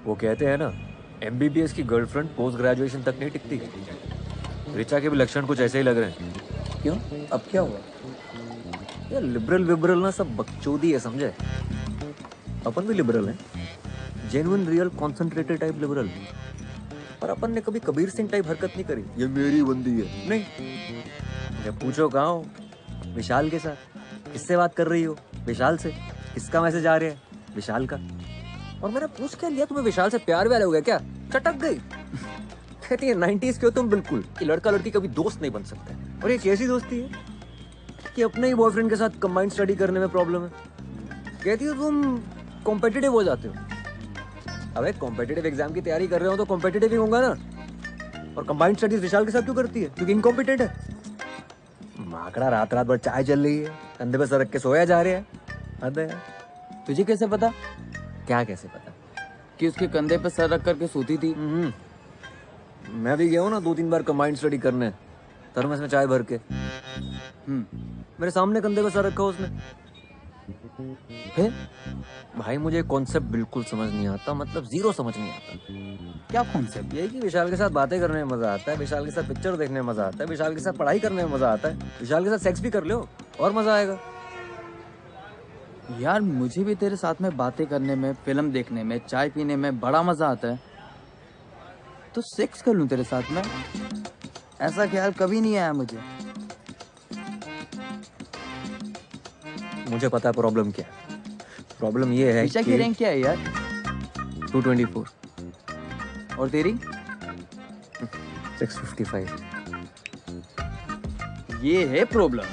वो कहते हैं ना, MBBS की गर्लफ्रेंड पोस्ट ग्रेजुएशन तक नहीं टिकती। ऋचा के भी लक्षण कुछ ऐसे ही लग रहे हैं। क्यों? अब क्या हुआ? ये लिबरल विबरल ना सब बकचोदी है, समझे? अपन भी लिबरल हैं, genuine real concentrated type liberal. पर अपन ने कभी कबीर सिंह टाइप हरकत नहीं करी, ये मेरी बंदी है, नहीं। जब पूछो कहाँ हो, विशाल के साथ। किससे बात कर रही हो? विशाल से। किसका मैसेज आ रहा है? विशाल का। और मैंने पूछ क्या लिया, तुम्हें विशाल से प्यार व्यार हो गया क्या? चटक गई। कहती है 90s के हो तुम बिल्कुल, कि लड़का लड़की कभी दोस्त नहीं बन सकते। और ये कैसी दोस्ती है कि अपने ही बॉयफ्रेंड के साथ कंबाइंड स्टडी करने में प्रॉब्लम है। कहती हो तुम कॉम्पिटिटिव हो जाते हो। अबे कॉम्पिटिटिव एग्जाम की तैयारी कर रहे हो तो कॉम्पिटिटिव ही होगा ना। और कंबाइंड स्टडीज विशाल के साथ क्यों करती है? क्योंकि इनकॉम्पिटेंट है। माकड़ा रात रात भर चाय चल रही है, कंधे पे सर रख के सोया जा रहा है। हद है। तुझे कैसे पता? क्या कैसे पता? कि उसके कंधे पे सर रख करके सोती थी। मैं भी गया हूँ ना 2-3 बार कंबाइंड स्टडी करने, थर्मस में चाय भर के। मेरे सामने कंधे पे सर रखा उसने। फिर भाई मुझे कॉन्सेप्ट बिल्कुल समझ नहीं आता, मतलब जीरो समझ नहीं आता। क्या कॉन्सेप्ट? यही कि विशाल के साथ बातें करने में मजा आता है, विशाल के साथ पिक्चर देखने में मजा आता है, विशाल के साथ पढ़ाई करने में मजा आता है, विशाल के साथ सेक्स भी कर लो और मजा आएगा। यार मुझे भी तेरे साथ में बातें करने में, फिल्म देखने में, चाय पीने में बड़ा मजा आता है। तो सेक्स कर लूं तेरे साथ में? ऐसा ख्याल कभी नहीं आया मुझे। मुझे पता है प्रॉब्लम क्या है। प्रॉब्लम ये है ऋचा कि की रैंक क्या है यार? 224 और तेरी? 655। ये है प्रॉब्लम।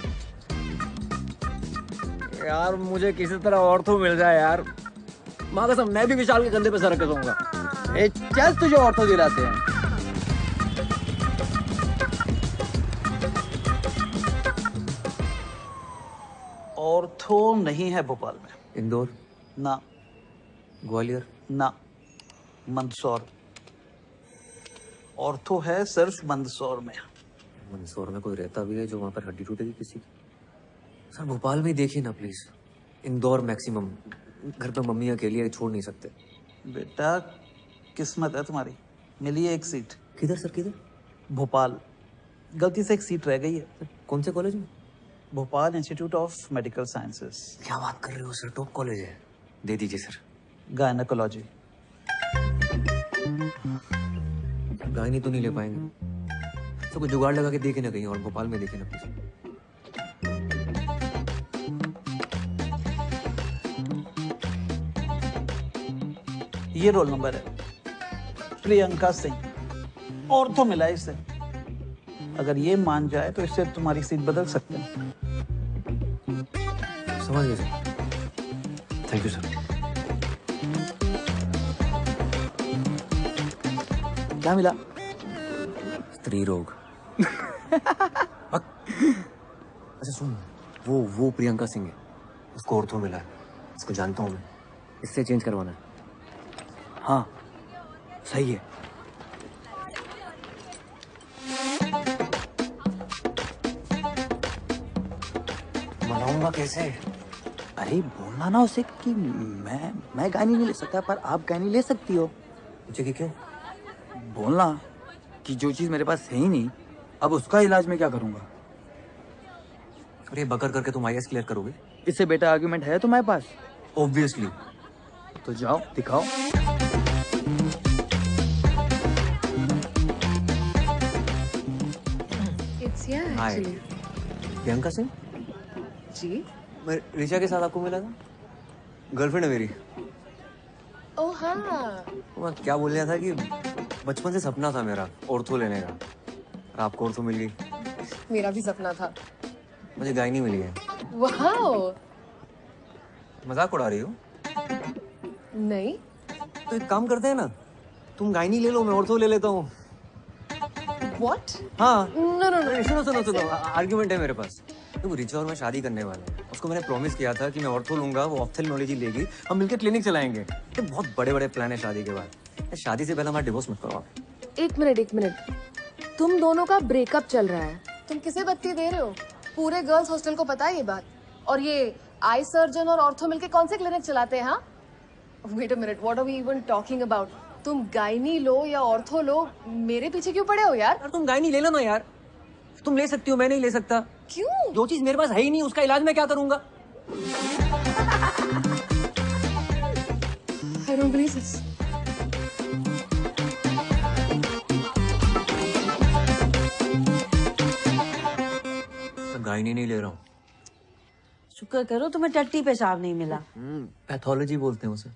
यार मुझे किसी तरह और तो मिल जाए यार। माँ कसम मैं भी विशाल के कंधे पे सर रख के सोऊंगा। ए चल तुझे ऑर्थो दिलाते हैं। ऑर्थो नहीं है भोपाल में। इंदौर, ना, ग्वालियर, ना, मंदसौर। ऑर्थो है सिर्फ मंदसौर में। मंदसौर में कोई रहता भी है जो वहाँ पर हड्डी टूटेगी किसी की? सर भोपाल में ही देखिए ना प्लीज। इंदौर मैक्सिमम। घर पे मम्मी अकेली है, छोड़ नहीं सकते। बेटा किस्मत है तुम्हारी, मिली है एक सीट। किधर सर, किधर? भोपाल। गलती से एक सीट रह गई है। कौन से कॉलेज में? Bhopal institute of medical sciences. क्या बात कर रहे हो सर, टॉप कॉलेज है। दे दीजिए सर। गायनेकोलॉजी। गायनी तो नहीं ले पाएंगे, तो कुछ जुगाड़ लगा के देखे ना कहीं और, भोपाल में देखे ना प्लीज। ये रोल नंबर है, प्रियंका सिंह। ऑर्थो मिला है इसे। अगर ये मान जाए तो इससे तुम्हारी सीट बदल सकते हैं। समझ गए सर, थैंक यू सर। क्या मिला? स्त्री रोग। अच्छा सुन, वो प्रियंका सिंह है, उसको ऑर्थो मिला है। इसको जानता हूँ मैं, इससे चेंज करवाना है। हाँ सही है। मनाऊंगा कैसे? अरे बोलना ना उसे कि मैं गानी नहीं ले सकता पर आप गानी ले सकती हो। मुझे कि क्यों? बोलना कि जो चीज मेरे पास है ही नहीं, अब उसका इलाज मैं क्या करूंगा। अरे बकर करके तुम IAS क्लियर करोगे? इससे बेटा आर्ग्यूमेंट है तुम्हारे पास? ऑब्वियसली। तो जाओ दिखाओ। हाय, प्रियंका सिंह जी। मैं ऋचा के साथ आपको मिला था। गर्लफ्रेंड है मेरी। ओह हाँ। मैं क्या बोल रहा था कि बचपन से सपना था मेरा ऑर्थो लेने का, और आपको ऑर्थो मिल गई। मेरा भी सपना था। मुझे गायनी मिली है। वाओ। मजाक उड़ा रही हो? नहीं। तो एक काम करते हैं ना, तुम गायनी ले लो, मैं ऑर्थो ले लेता हूँ। What? हाँ। No, no, no. सुनो, आर्ग्यूमेंट है मेरे पास। तो रिचा और मैं शादी करने वाले हैं। उसको मैंने प्रॉमिस किया था कि मैं ऑर्थो लूंगा, वो ऑप्थेल्मोलॉजी लेगी, हम मिलकर क्लिनिक चलाएंगे। ये बहुत बड़े प्लान है शादी के बाद। शादी से पहले हमारा डिवोर्स मत करो आप। एक मिनट। तुम दोनों का ब्रेकअप चल रहा है, तुम किसे बत्ती दे रहे हो? पूरे गर्ल्स हॉस्टल को पता है ये बात। और ये आई सर्जन और ऑर्थो मिलके कौन से क्लिनिक चलाते हैं? हाँ, wait a minute, what are we even talking about? तुम गायनी लो या ऑर्थो लो, मेरे पीछे क्यों पड़े हो यार? यार तुम गायनी ले लो ना यार, तुम ले सकती हो, मैं नहीं ले सकता। क्यों? जो चीज मेरे पास है ही नहीं उसका इलाज मैं क्या करूंगा? I don't believe this. मैं गायनी नहीं ले रहा हूँ। शुक्र करो तुम्हें टट्टी पेशाब नहीं मिला। पैथोलॉजी बोलते हैं उसे।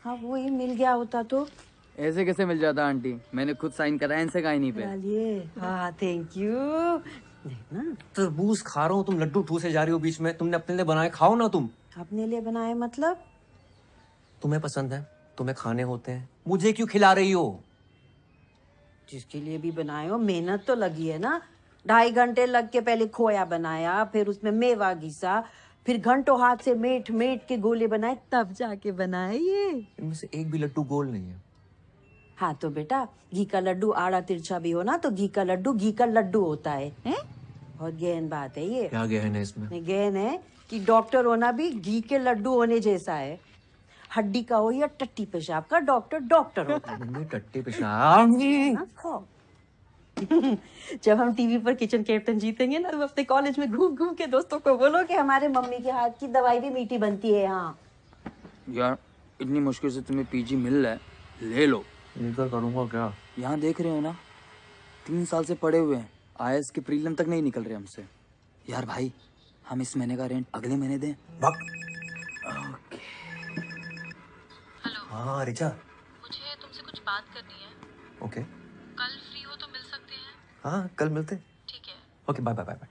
हाँ वो ही मिल गया होता तो। ऐसे कैसे मिल जाता आंटी, मैंने खुद साइन कराया इनसे गायनी पे। चलिए हाँ थैंक यू। देखना तरबूज खा रहा हूँ, तुम लड्डू ठूसे जा रही हो बीच में। तुमने अपने लिए बनाए, खाओ ना तुम। अपने लिए बनाए मतलब? तुम्हें पसंद है, तुम्हें खाने होते हैं, मुझे क्यों खिला रही हो? जिसके लिए भी बनाए हो मेहनत तो लगी है ना। 2.5 घंटे लग के पहले खोया बनाया, फिर उसमें मेवा घिसा, फिर घंटों हाथ से मेट मेट के गोले बनाए, तब जाके बनाए ये। इनमें से एक भी लड्डू गोल नहीं है। हाँ तो बेटा घी का लड्डू आड़ा तिरछा भी हो ना तो घी का लड्डू घी का लड्डू होता है, हैं? बहुत गहन बात है ये। क्या गहन है इसमें? नहीं, गहन है कि डॉक्टर होना भी घी के लड्डू होने जैसा है। हड्डी का हो या टट्टी पेशाब का, डॉक्टर डॉक्टर होता है। मम्मी टट्टी पेशाब। हाँ, खाओ। जब हम टीवी पर किचन कैप्टन जीतेंगे ना, तो अपने कॉलेज में घूम घूम के दोस्तों को बोलो कि हमारे मम्मी के हाथ की दवाई भी मीठी बनती है। हाँ यार इतनी मुश्किल से तुम्हें पीजी मिल रहा है, ले लो। इनका करूंगा क्या? यहाँ देख रहे हो ना, 3 साल से पड़े हुए हैं, आईएएस के प्रीलिम तक नहीं निकल रहे हमसे। यार भाई हम इस महीने का रेंट अगले महीने दें। हाँ रिचा, मुझे तुमसे कुछ बात करनी है। ओके। कल फ्री हो तो मिल सकते हैं? हाँ कल मिलते हैं। ठीक है। Okay bye bye bye bye.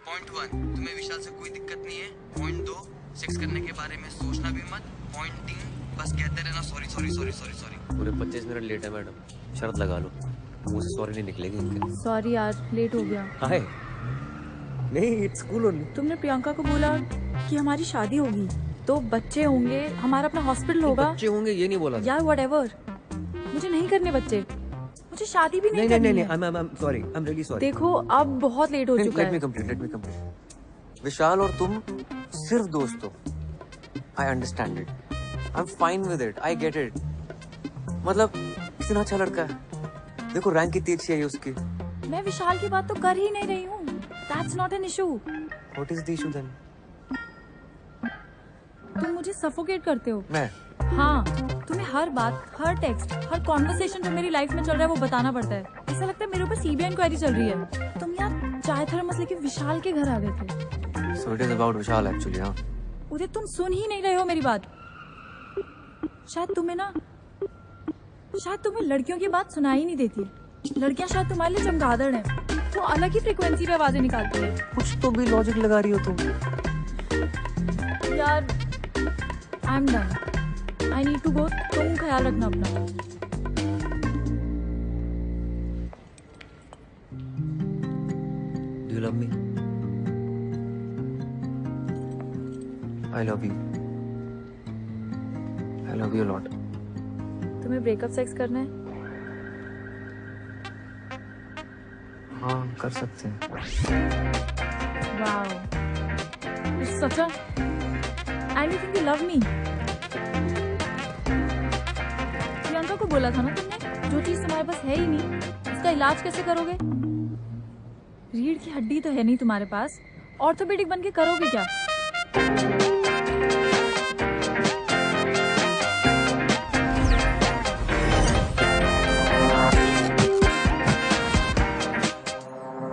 Point 1, तुम्हें विशाल से कोई दिक्कत नहीं है। पॉइंट 2, सेक्स करने के बारे में सोचना भी मत। पॉइंट 3, बस कहते रहना sorry sorry sorry sorry sorry. पूरे 25 मिनट लेट है मैडम, शर्त लगा लो, मुंह से सॉरी नहीं निकलेगी इनके। सॉरी यार, लेट हो गया। हाय नहीं, इट्स कूल ओनली। तुमने प्रियंका को बोला कि हमारी शादी होगी तो बच्चे होंगे, हमारा अपना हॉस्पिटल होगा। बच्चे होंगे ये नहीं बोला था। यार व्हाटएवर, मुझे नहीं करने बच्चे, मुझे शादी भी नहीं करनी है। I am sorry, I am really sorry. देखो अब बहुत लेट हो चुका है। Let me complete. विशाल और तुम सिर्फ दोस्त हो। I understand it, I am fine with it, I get it. मतलब कितना अच्छा लड़का है, देखो रैंक कितनी अच्छी है उसकी। मैं विशाल की बात तो कर ही नहीं रही हूँ। That's not an issue. What is the issue then? तुम मुझे सफोकेट करते हो। मैं? हाँ, तुम्हें हर बात, हर टेक्स्ट, हर कॉन्वर्सेशन जो मेरी लाइफ में चल रहा है वो बताना पड़ता है। ऐसा लगता है मेरे ऊपर सीबीआई इंक्वायरी चल रही है। तुम यार चाय थर्मस लेके विशाल के घर आ गए थे। So it is about Vishal actually, हाँ? उदय तुम सुन ही नहीं रहे हो मेरी बात। शायद तुम्हें लड़कियों की बात सुनाई नहीं देती। लड़कियां शायद तुम्हारे लिए चमगादड़ हैं, वो अलग ही फ्रीक्वेंसी पे आवाजें निकालती है। कुछ तो भी लॉजिक लगा रही हो तुम। यार I am done, I need to go. तुम ख्याल रखना अपना। Do you love me? I love you. I love you a lot. तुम्हें ब्रेकअप सेक्स करना है? हाँ कर सकते हैं। Wow, it's such a, and you think you love me? Priyanka को बोला था ना तुमने, जो चीज तुम्हारे पास है ही नहीं उसका इलाज कैसे करोगे? रीढ़ की हड्डी तो है नहीं तुम्हारे पास, ऑर्थोपेडिक बन के करोगे क्या?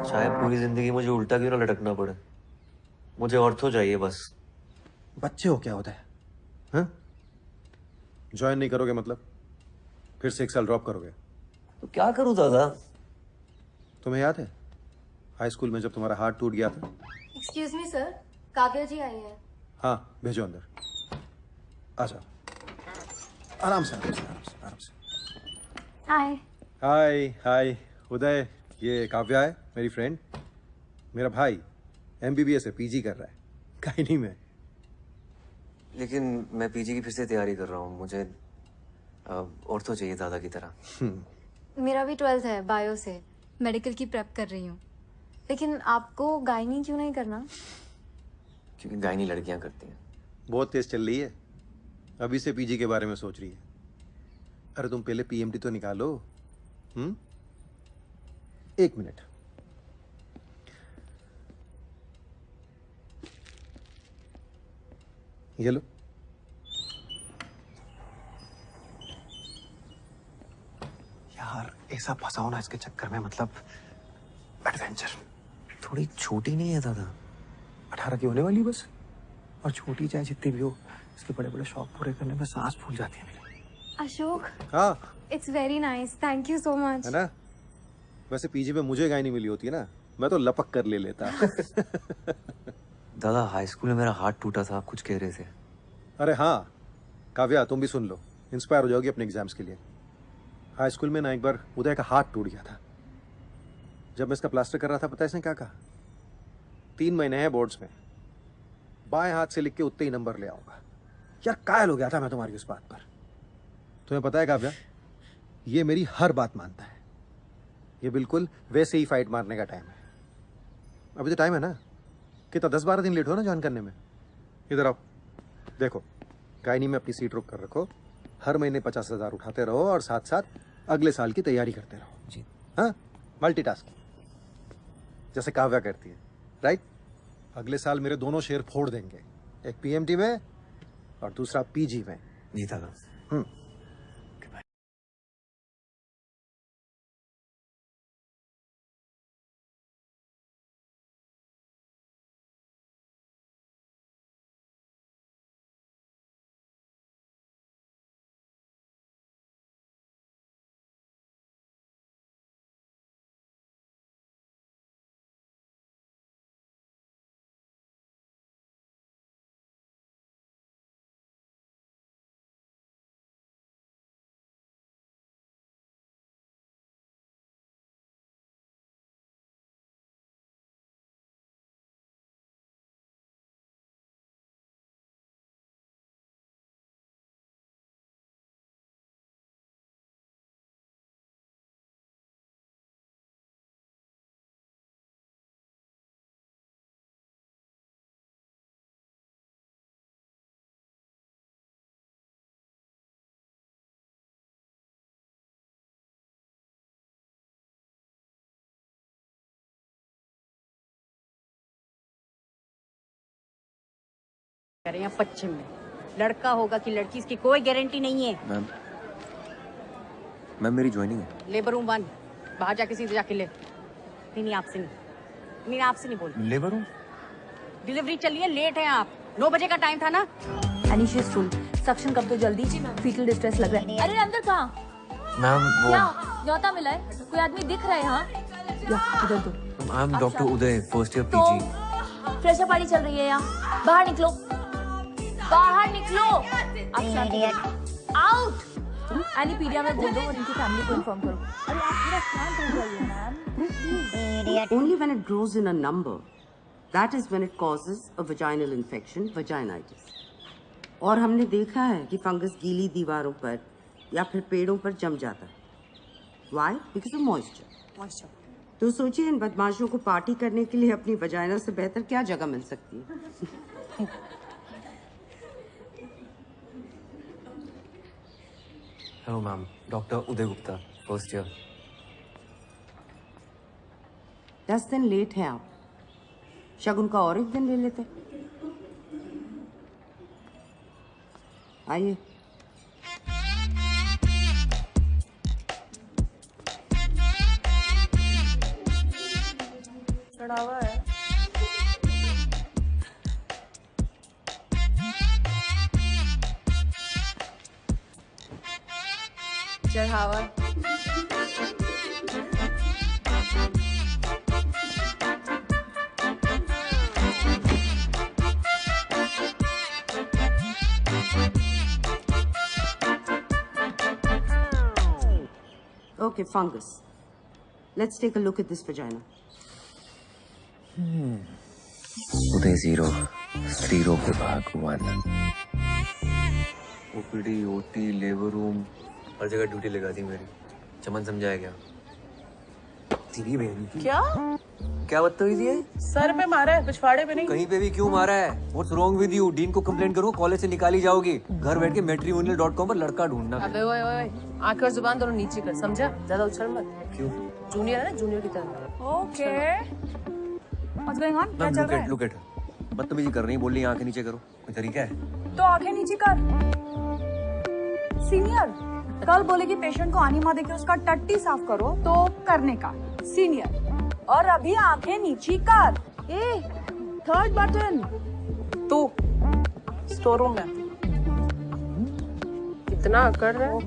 शायद पूरी जिंदगी मुझे उल्टा क्यों ना लटकना पड़े, मुझे ऑर्थो चाहिए बस। बच्चे हो क्या होता है? हाँ? ज्वाइन नहीं करोगे मतलब? फिर से 1 साल ड्रॉप करोगे? तो क्या करूं दादा? तुम्हें याद है हाई स्कूल में जब तुम्हारा हार्ट टूट गया था? एक्सक्यूज मी सर, काव्या जी आई है। हाँ भेजो अंदर। आ जाओ, आराम से आराम से आराम से आराम से। हाय। हाय हाय उदय, ये काव्या है मेरी फ्रेंड। मेरा भाई MBBS है, PG कर रहा है गायनी में। लेकिन मैं पीजी की फिर से तैयारी कर रहा हूँ, मुझे ऑर्थो चाहिए दादा की तरह। मेरा भी 12th है, बायो से मेडिकल की प्रेप कर रही हूँ। लेकिन आपको गायनी क्यों नहीं करना? क्योंकि गायनी लड़कियां करती हैं। बहुत तेज चल रही है, अभी से पीजी के बारे में सोच रही है। अरे तुम पहले पीएमटी तो निकालो। 1 मिनट। ये लो। यार ऐसा फंसाओ ना इसके चक्कर में, मतलब एडवेंचर। थोड़ी छोटी नहीं है दादा? 18 की होने वाली बस। और छोटी चाहे जितनी भी हो, इसके बड़े बड़े शौक पूरे करने में सांस फूल जाती है मेरी। अशोक, हाँ it's very nice, thank you so much. है ना? वैसे पीजी में मुझे गाय नहीं मिली होती ना, मैं तो लपक कर ले लेता। दादा हाई स्कूल में मेरा हाथ टूटा था, आप कुछ कह रहे थे। अरे हाँ काव्या, तुम भी सुन लो, इंस्पायर हो जाओगी अपने एग्जाम्स के लिए। हाई स्कूल में ना एक बार उदय का हाथ टूट गया था। जब मैं इसका प्लास्टर कर रहा था, पता है इसने क्या कहा? 3 महीने हैं बोर्ड्स में, बाएं हाथ से लिख के उतने ही नंबर ले आऊंगा। यार कायल हो गया था मैं तुम्हारी उस बात पर। तुम्हें पता है काव्या, ये मेरी हर बात मानता है। ये बिल्कुल वैसे ही फाइट मारने का टाइम है। अभी तो टाइम है ना, कितना 10-12 दिन लेट हो ना ज्वाइन करने में। इधर आओ, देखो गायनी में अपनी सीट रोक कर रखो, हर महीने 50,000 उठाते रहो और साथ साथ अगले साल की तैयारी करते रहो। जी हाँ, मल्टीटास्किंग जैसे काव्या करती है, राइट? अगले साल मेरे दोनों शेयर फोड़ देंगे, एक पीएमटी में और दूसरा पीजी में। जी दादा। यहाँ पश्चिम में लड़का होगा कि लड़की, इसकी कोई गारंटी नहीं है। मैम मेरी ज्वाइनिंग है। लेबर रूम 1, बाहर जाके सीधे जाके ले। नहीं आपसे नहीं आपसे नहीं बोल। Labour room? डिलीवरी चलिए, लेट है आप। 9 बजे का टाइम था ना। अनिशियस फुल सक्शन कब तो जल्दी जी मैम। फीटल डिस्ट्रेस लग रहा है। अरे अंदर कहाँ? मैम वो क्या न्योता मिला है? कोई आदमी दिख रहा है यहाँ? या इधर तो। आई am doctor Uday, first year PG. Fresher party चल रही है यहाँ, बाहर निकलो, बाहर निकलो। आउट। एनीपीडिया में बोल दो और इनकी फैमिली को इन्फॉर्म करो। अरे आप थोड़ा शांत हो जाइए ma'am. Only when it grows in a number, that is when it causes a vaginal infection, vaginitis. और हमने देखा है कि फंगस गीली दीवारों पर या फिर पेड़ों पर जम जाता है। Why? Because of moisture. तो सोचिए इन बदमाशों को पार्टी करने के लिए अपनी वजाइना से बेहतर क्या जगह मिल सकती है। हेलो मैम, डॉक्टर उदय गुप्ता, फर्स्ट ईयर। 10 दिन लेट हैं आप, शगुन का और एक दिन ले लेते। आइए। चढ़ावा है। चढ़ावा। Okay, fungus. Let's take a look at this vagina. उदय 0, स्त्री रोग विभाग 1। ओपीडी, ओटी, लेबर रूम, हर जगह ड्यूटी लगा दी मेरी। चमन समझाया क्या? तेरी बहन की। क्या? क्या बदतमीजी है? सर पे मारा है, पिछवाड़े पे नहीं। कहीं पे भी क्यों मारा है? What's wrong with you? Dean को कंप्लेंट करो, कॉलेज से निकाली जाओगी। घर बैठ के matrimonial.com पर लड़का ढूंढना। अबे ओए ओए, आंखें और जुबान दोनों नीचे कर, समझा? ज्यादा उछल मत। क्यों? जूनियर है ना, जूनियर की तरह। Okay what's going on? क्या चल रहा है? Look at her. बदतमीजी कर रही है, बोल रही है आंखें नीचे करो। कोई तरीका है? तो आंखें नीचे कर। सीनियर कल बोले कि पेशेंट को आनी माँ देके उसका टट्टी साफ करो तो करने का सीनियर, और अभी आंखें नीची कर। ए थर्ड बटन। तू स्टोर रूम में कितना कर रहा है,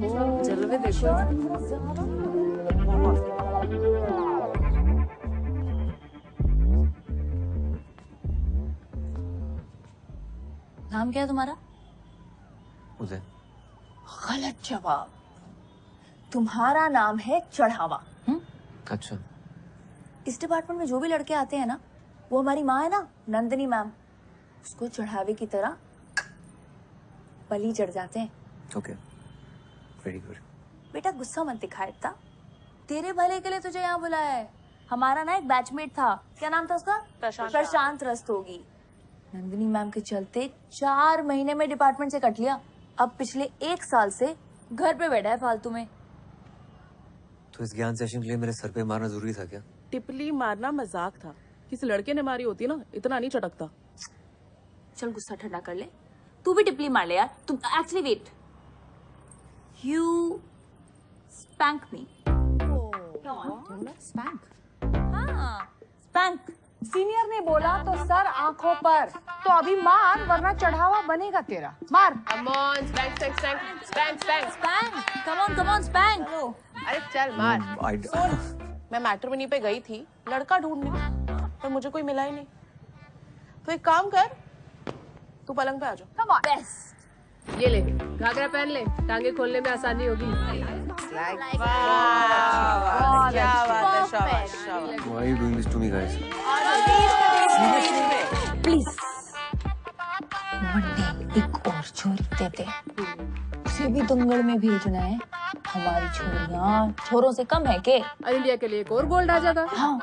जलवे देखो। नाम क्या है तुम्हारा? उदय। गलत जवाब। तुम्हारा नाम है चढ़ावा। अच्छा। इस डिपार्टमेंट में जो भी लड़के आते हैं ना, वो हमारी माँ है ना, नंदिनी मैम, उसको चढ़ावे की तरह बलि चढ़ जाते हैं। Okay, very good. बेटा गुस्सा मत दिखा इतना, तेरे भले के लिए तुझे यहाँ बुलाया है। हमारा ना एक बैचमेट था, क्या नाम था उसका? प्रशांत रस्तोगी। नंदिनी मैम के चलते 4 महीने में डिपार्टमेंट से कट लिया। अब पिछले 1 साल से घर पे बैठा है फालतू में। तो इस ज्ञान सेशन के लिए मेरे सर पे मारना जरूरी था क्या? टिपली मारना मजाक था, किसी लड़के ने मारी होती ना, इतना नहीं चटकता। चल गुस्सा ठंडा कर ले, तू भी टिपली मार ले यार। तुम actually wait, you spank me. Spank? हाँ स्पैंक। सीनियर ने बोला तो सर आंखों पर, तो अभी मार वरना चढ़ावा बनेगा तेरा। मार। Come on, spank, spank, spank, spank, spank. Spank, come on, spank. अरे चल मार। सुन, मैं मैट्रिमोनी पे गई थी लड़का ढूंढने, पर मुझे कोई मिला ही नहीं। तो एक काम कर, तू पलंग पे आ जा। Come on. बेस्ट। ये ले, घाघरा पहन ले, टांगे खोलने में आसानी होगी। Why are you doing this to me, guys? Please Monday एक और छोरी देते, उसे भी दंगल में भेजना है। हमारी छोरियां छोरों से कम है के? इंडिया के लिए एक और गोल्ड आ जाएगा। हाँ।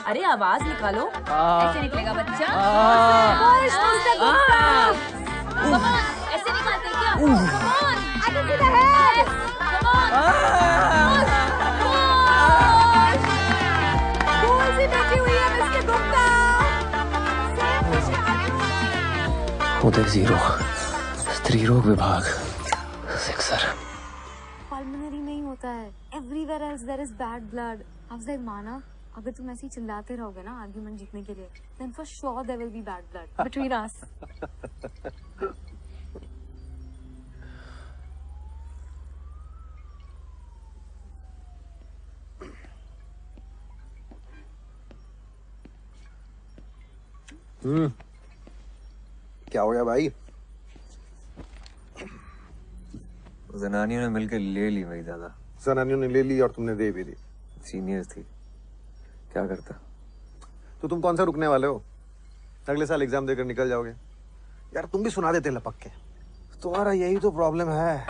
अरे आवाज निकालो, ऐसे निकलेगा बच्चा। ऐसे निकालते क्या? उदय 0, स्त्री रोग विभाग, सिक्सर। पल्मोनरी में ही होता है, everywhere else there is bad blood. Afzal माना, अगर तुम ऐसे ही चिल्लाते रहोगे ना आर्गुमेंट जीतने के लिए, then for sure there will be bad blood between us. क्या हो गया भाई? जनानियों ने मिलकर ले ली भाई दादा। जनानियों ने ले ली और तुमने दे भी दी। सीनियर्स थी, क्या करता। तो तुम कौन सा रुकने वाले हो? अगले साल एग्जाम देकर निकल जाओगे। यार तुम भी सुना देते लपक के। तुम्हारा यही तो प्रॉब्लम है,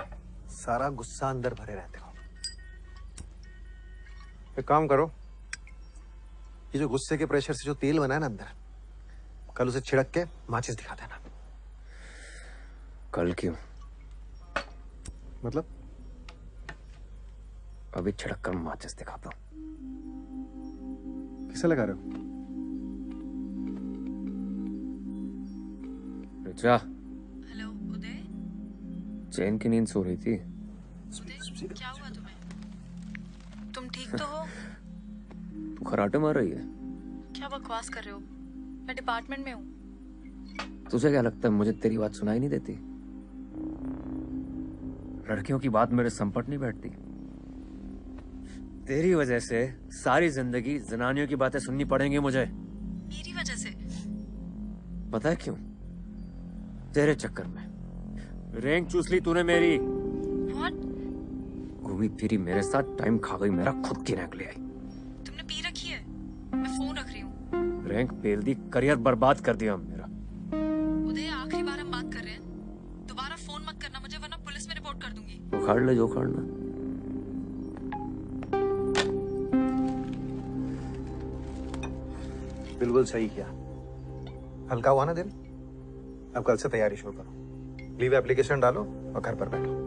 सारा गुस्सा अंदर भरे रहते हो। एक काम करो, ये जो गुस्से के प्रेशर से जो तेल बना है ना अंदर, कल उसे छिड़क के माचिस दिखा देना। कल क्यों? मतलब? अभी छिड़क कर माचिस दिखाता हूँ। किसे लगा रहे हो? रिचा। हेलो उदय। चैन की नींद सो रही थी। उदय क्या हुआ तुम्हें? तुम ठीक तो हो? तू खराटे मार रही है? क्या बकवास कर रहे हो? मैं डिपार्टमेंट में हूँ। तुझे क्या लगता है मुझे तेरी बात सुनाई नहीं देती? लड़कियों की बात मेरे संपट नहीं बैठती। तेरी वजह से सारी जिंदगी जनानियों की बातें सुननी पड़ेंगी मुझे। मेरी वजह से? पता है क्यों? तेरे चक्कर में रैंक चूस ली तूने मेरी। What? घूमी फिरी मेरे साथ टाइम खा गई मेरा, खुद की रैंक ले आई। तुमने पी रखी है? मैं फोन रख रही हूँ। रैंक पेल दी, करियर बर्बाद कर दिया मेरा। उदय आखिरी बार हम बात कर रहे हैं, दोबारा फोन मत करना मुझे, वरना पुलिस में रिपोर्ट कर दूंगी। उखाड़ ले जो उखाड़ना। बिल्कुल सही किया। हल्का हुआ ना दिल? अब कल से तैयारी शुरू करो। लीव एप्लीकेशन डालो और घर पर बैठो।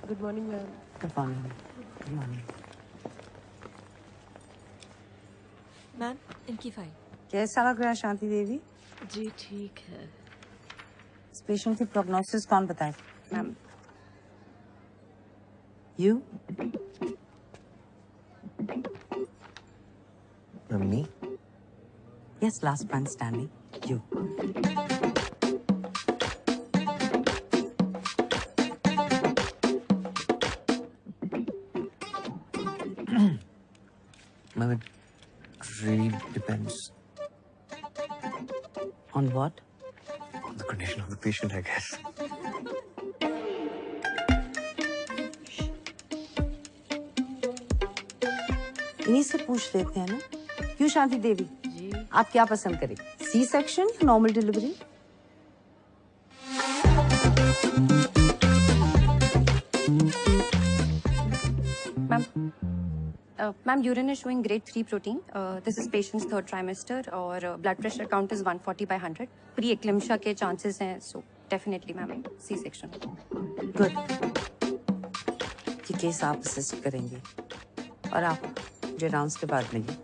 Good morning ma'am. Good morning. Good morning. Ma'am इनकी फाइल। कैसा लग रहा है शांति देवी? जी ठीक है। इस पेशेंट की प्रोग्नोसिस कौन बताए? Ma'am. You? Mummy? Yes, last man standing. You. Ma'am, it really depends On what? on the condition of the patient, I guess. इन्हीं से पूछ लेते हैं ना। क्यों शांति देवी? जी। आप क्या पसंद करें? सी सेक्शन या normal delivery? Ma'am urine is showing grade 3 प्रोटीन। This is patients third trimester और blood pressure count is 140/100। Preeclampsia के चांसेस हैं, so definitely ma'am C section. Good. ये केस आप असिस्ट करेंगे और आप मुझे राउंड्स के बाद मिलिए।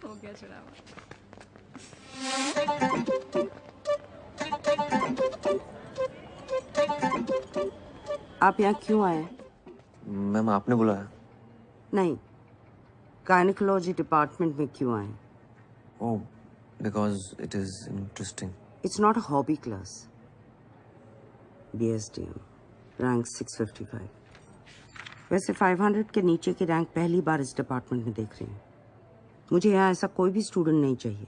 हो गया चढ़ावा। आप यहाँ क्यों आए? मैम आपने बुलाया? नहीं, गायनेकोलॉजी डिपार्टमेंट में क्यों आए? Oh, because it is interesting. It's not a hobby class. BSDM, rank 655. वैसे 500 के नीचे की रैंक पहली बार इस डिपार्टमेंट में देख रही हूँ। मुझे यहाँ ऐसा कोई भी स्टूडेंट नहीं चाहिए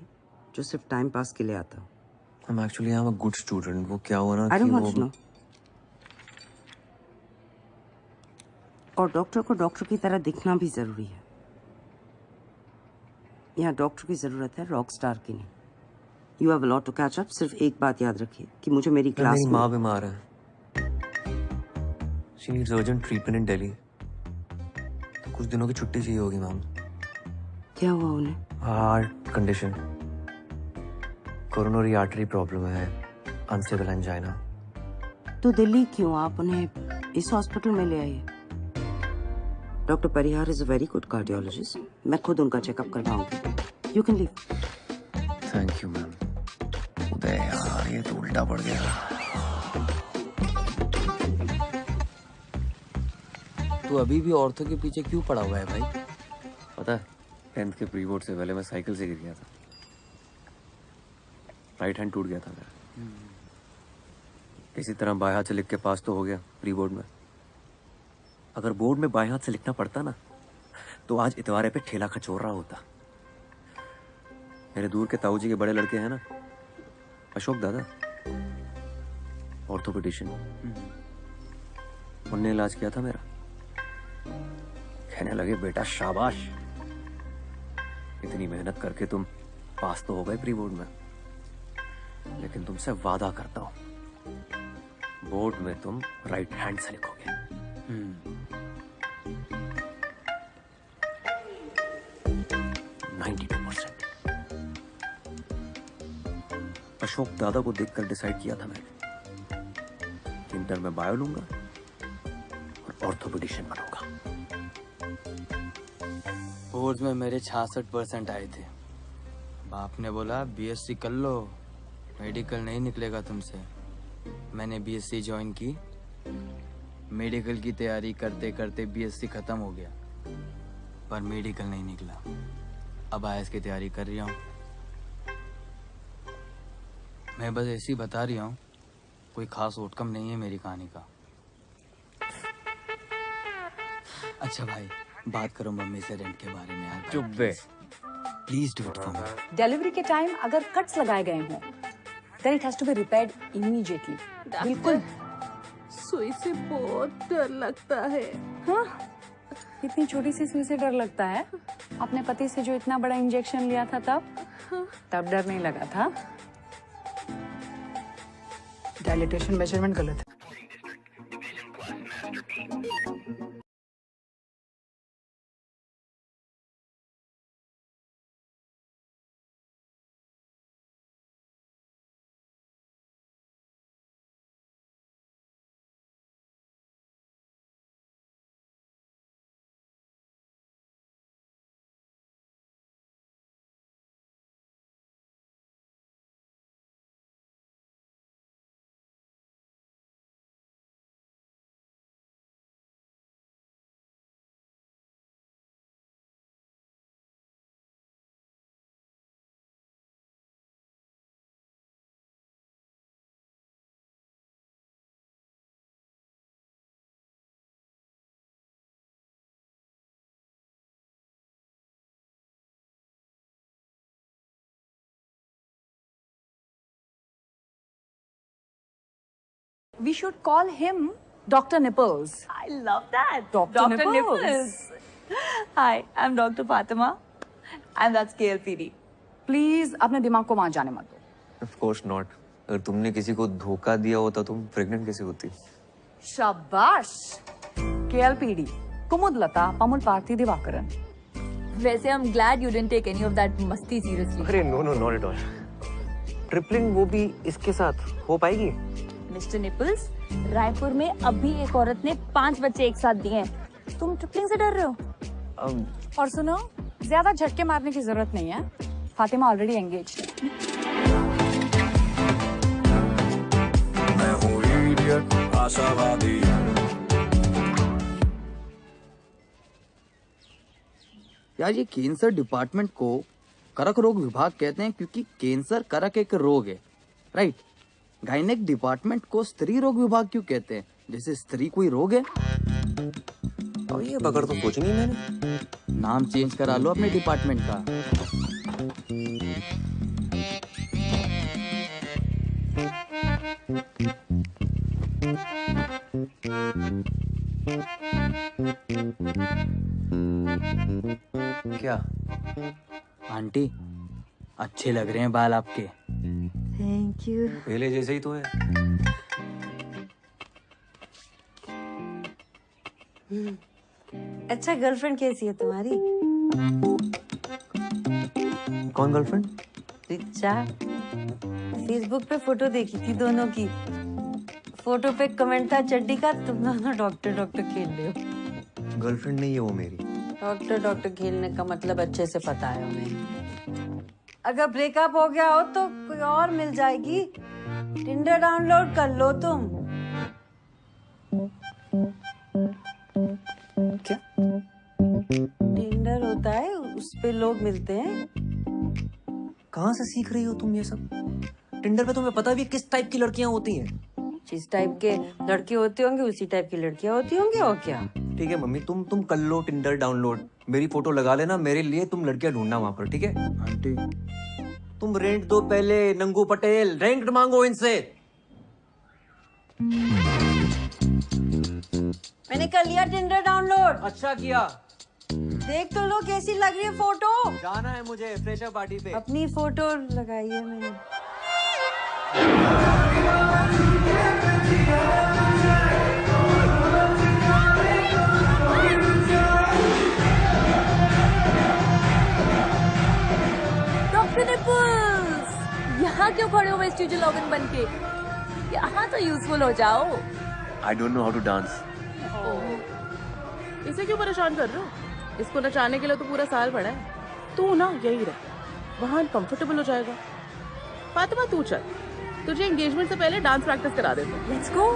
जो सिर्फ टाइम पास के लिए आता हो। I'm actually I'm a good student. वो क्या हुआ ना I कि don't वो want to know. और डॉक्टर को डॉक्टर की तरह दिखना भी जरूरी है। यहाँ डॉक्टर की जरूरत है, रॉक स्टार की नहीं। You have a lot to catch up. सिर्फ एक बात याद रखिए कि मुझे मेरी क्लास मेरी में माँ बीमार है। She needs urgent treatment in Delhi. तो कुछ दिनों की छुट्टी चाहिए होगी मैम। क्या हुआ उन्हें? Heart condition, coronary artery problem है, अनस्टेबल एंजाइना। तो दिल्ली क्यों? आप उन्हें इस हॉस्पिटल में ले आइए। Doctor Parihar is a very good cardiologist. मैं खुद उनका चेकअप करवाऊंगी। You can leave. Thank you ma'am. Uday यार ये तो उल्टा पड़ गया। तू अभी भी औरतों के पीछे क्यों पड़ा हुआ है भाई? पता है 10th के प्री बोर्ड से पहले मैं साइकिल से गिर गया था। राइट हैंड टूट गया था मेरा। किसी तरह बाएं हाथ से लिख के पास तो हो गया प्री बोर्ड में। अगर बोर्ड में बाएं हाथ से लिखना पड़ता ना तो आज इतवारे पे ठेला खचोर रहा होता। मेरे दूर के ताऊ जी के बड़े लड़के हैं ना, अशोक दादा, ऑर्थोपेडिशियन, उनने इलाज किया था मेरा। कहने लगे बेटा शाबाश, इतनी मेहनत करके तुम पास तो हो गए प्री बोर्ड में, लेकिन तुमसे वादा करता हूं बोर्ड में तुम राइट हैंड से लिखोगे। 92%। अशोक दादा को देखकर डिसाइड किया था मैंने, इंटर में बायो लूंगा और ऑर्थोपेडिशियन बनूंगा। बोर्ड में मेरे 66% आए थे। बाप ने बोला बीएससी कर लो, मेडिकल नहीं निकलेगा तुमसे। मैंने बीएससी ज्वाइन की। मेडिकल की तैयारी करते करते बीएससी खत्म हो गया, पर मेडिकल नहीं निकला। अब आईएएस की तैयारी कर रही हूँ। मैं बस ऐसी बता रही हूँ, कोई खास आउटकम नहीं है मेरी कहानी का। अच्छा भाई, बात करो मम्मी से रेंट के बारे में यार। चुप बे। Please do it for me. Delivery के टाइम अगर कट्स लगाए गए हों, then it has to be repaired immediately. बिल्कुल। सुई से बहुत डर लगता है। हाँ, इतनी छोटी सी सुई से डर लगता है? अपने पति से जो इतना बड़ा इंजेक्शन लिया था तब डर नहीं लगा था? डायलिटेशन मेजरमेंट गलत है। We should call him Dr. Nipples. I love that. Dr. Nipples. Hi, I'm Dr. Fatima, and that's KLPD. Please अपने दिमाग को वहां जाने मत दो। Of course not. अगर तुमने किसी को धोखा दिया होता तुम प्रेग्नेंट कैसे होती? शाबाश। KLPD, कुमुदलता, पमुल पार्थी दिवाकरन। वैसे I'm glad you didn't take any of that मस्ती seriously. अरे no, not at all. Tripling वो भी इसके साथ हो पाएगी? मिस्टर निपल्स, रायपुर में अभी एक औरत ने 5 बच्चे एक साथ दिए हैं। तुम ट्रिपलिंग से डर रहे हो? और सुनो, ज्यादा झटके मारने की जरूरत नहीं है। फातिमा ऑलरेडी एंगेज है। मैं हूँ इडियट, आशावादी। यार ये कैंसर डिपार्टमेंट को करक रोग विभाग कहते हैं क्योंकि कैंसर करक एक रोग है, राइट? गायनेक डिपार्टमेंट को स्त्री रोग विभाग क्यों कहते हैं? जैसे स्त्री कोई रोग है? अब ये बगैर तो सोची नहीं मैंने। नाम चेंज करा लो अपने डिपार्टमेंट का। क्या आंटी, अच्छे लग रहे हैं बाल आपके। Thank you. पहले जैसे ही तो है। अच्छा, गर्लफ्रेंड कैसी है तुम्हारी? कौन गर्लफ्रेंड? रिचा। फेसबुक पे फोटो देखी थी दोनों की। फोटो पे कमेंट था चड्डी का, तुम दोनों डॉक्टर खेल रहे हो। गर्लफ्रेंड नहीं है वो मेरी। डॉक्टर खेलने का मतलब अच्छे से पता है उन्हें। अगर ब्रेकअप हो गया हो तो कोई और मिल जाएगी। टिंडर डाउनलोड कर लो तुम। क्या? टिंडर होता है, उस पे लोग मिलते हैं। कहाँ से सीख रही हो तुम ये सब? टिंडर पे तुम्हें पता भी किस टाइप की लड़कियां होती हैं? जिस टाइप के लड़के होते होंगे उसी टाइप की लड़कियां होती होंगी, और क्या। ठीक है मम्मी, तुम कर लो टिंडर डाउनलोड, मेरी फोटो लगा लेना मेरे लिए, तुम लड़कियां ढूंढना वहां पर, ठीक है? आंटी तुम रेंट दो पहले, नंगू पटेल, रेंट मांगो इनसे। मैंने कर लिया टिंडर डाउनलोड। अच्छा किया। देख तो लो कैसी लग रही है फोटो। जाना है मुझे फ्रेशर पार्टी पे। अपनी फोटो लगाई है मैंने। डॉक्टर निपल्स, यहाँ क्यों खड़े हो वेस्टिज लॉगिन बन के? यहाँ तो यूजफुल हो जाओ। I don't know how to dance. इसे क्यों परेशान कर रहे हो? इसको नचाने के लिए तो पूरा साल पड़ा है। तू ना यही रह, वहाँ कंफर्टेबल हो जाएगा। फातिमा तू चल, तुझे एंगेजमेंट से पहले डांस प्रैक्टिस करा देते हैं। लेट्स गो,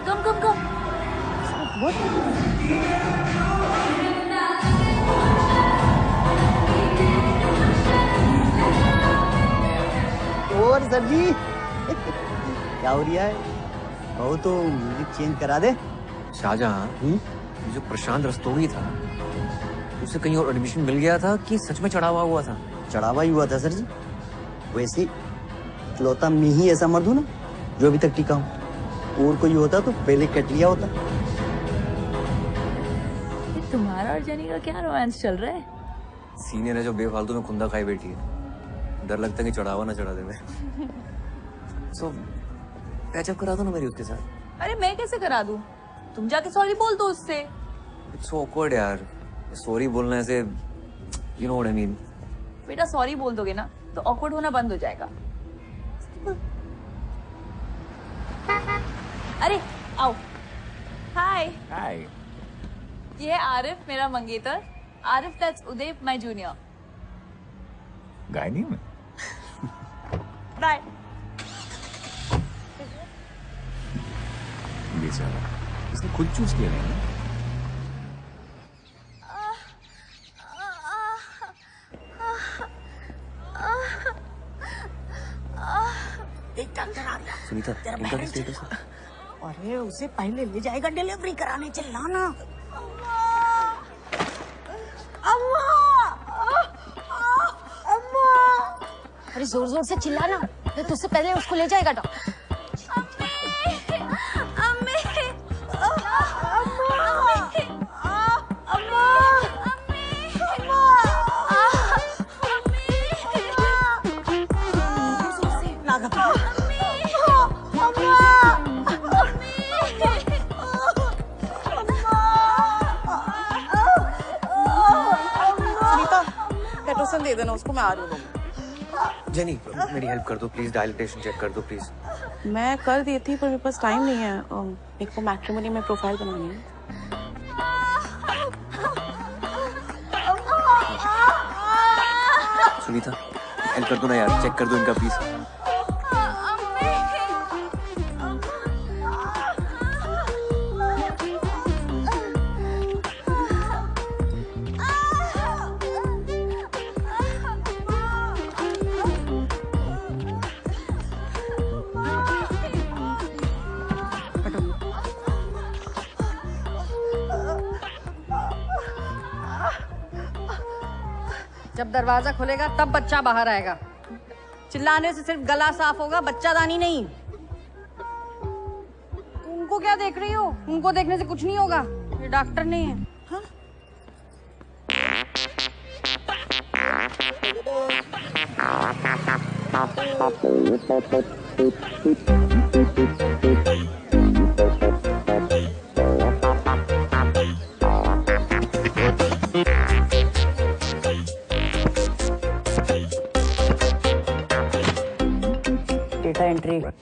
कम। और सर जी क्या हो रहा है? कहो तो म्यूजिक चेंज करा दे। शाहजहां, जो प्रशांत रस्तोगी था उसे कहीं और एडमिशन मिल गया था कि सच में चढ़ावा हुआ था? चढ़ावा ही हुआ था सर जी। वैसे इकलौता मैं ही ऐसा मर्द हूं ना जो अभी तक टिका हूं। और कोई होता तो पहले कट लिया होता। तुम्हारा और जेनी का क्या रोमांस चल रहा है? सीनियर है जो बेफालतू में खुंदा खाई बैठी है। डर लगता है कि चढ़ावा ना चढ़ा दे मैं। सो पैचअप करा दो ना मेरी उसके साथ। अरे मैं कैसे करा दूं? तुम जाके सॉरी बोल दो उससे। इट्स ऑकवर्ड यार, सॉरी बोलने से, you know what I mean. बेटा सॉरी बोल दोगे ना तो ऑकवर्ड होना बंद हो जाएगा। अरे आओ। हाय। हाय। ये है आरिफ, मेरा मंगेतर। Arif that's Uday, my junior. Gynae में। बाय। ये सारा इसने खुद चूज किया है ना। एक डॉक्टर आ गया। सुनीता, तेरा इनका parent स्टेटस है? अरे उसे पहले ले जाएगा डिलीवरी कराने, चिल्लाना। अम्मा! अम्मा! अरे जोर जोर से चिल्लाना, नहीं तो उससे पहले उसको ले जाएगा डॉक्टर। पेट्रोसन दे देना उसको, मैं आ रही हूँ। जेनी मेरी हेल्प कर दो प्लीज, डायलिटेशन चेक कर दो प्लीज। मैं कर दी थी पर मेरे पास टाइम नहीं है, मेरे को मैट्रिमोनी में प्रोफाइल बनानी है। सुनीता हेल्प कर दो ना यार, चेक कर दो इनका प्लीज। जब दरवाजा खुलेगा तब बच्चा बाहर आएगा। चिल्लाने से सिर्फ गला साफ होगा, बच्चादानी नहीं। उनको क्या देख रही हो? उनको देखने से कुछ नहीं होगा, ये डॉक्टर नहीं है। हाँ? Data entry. Good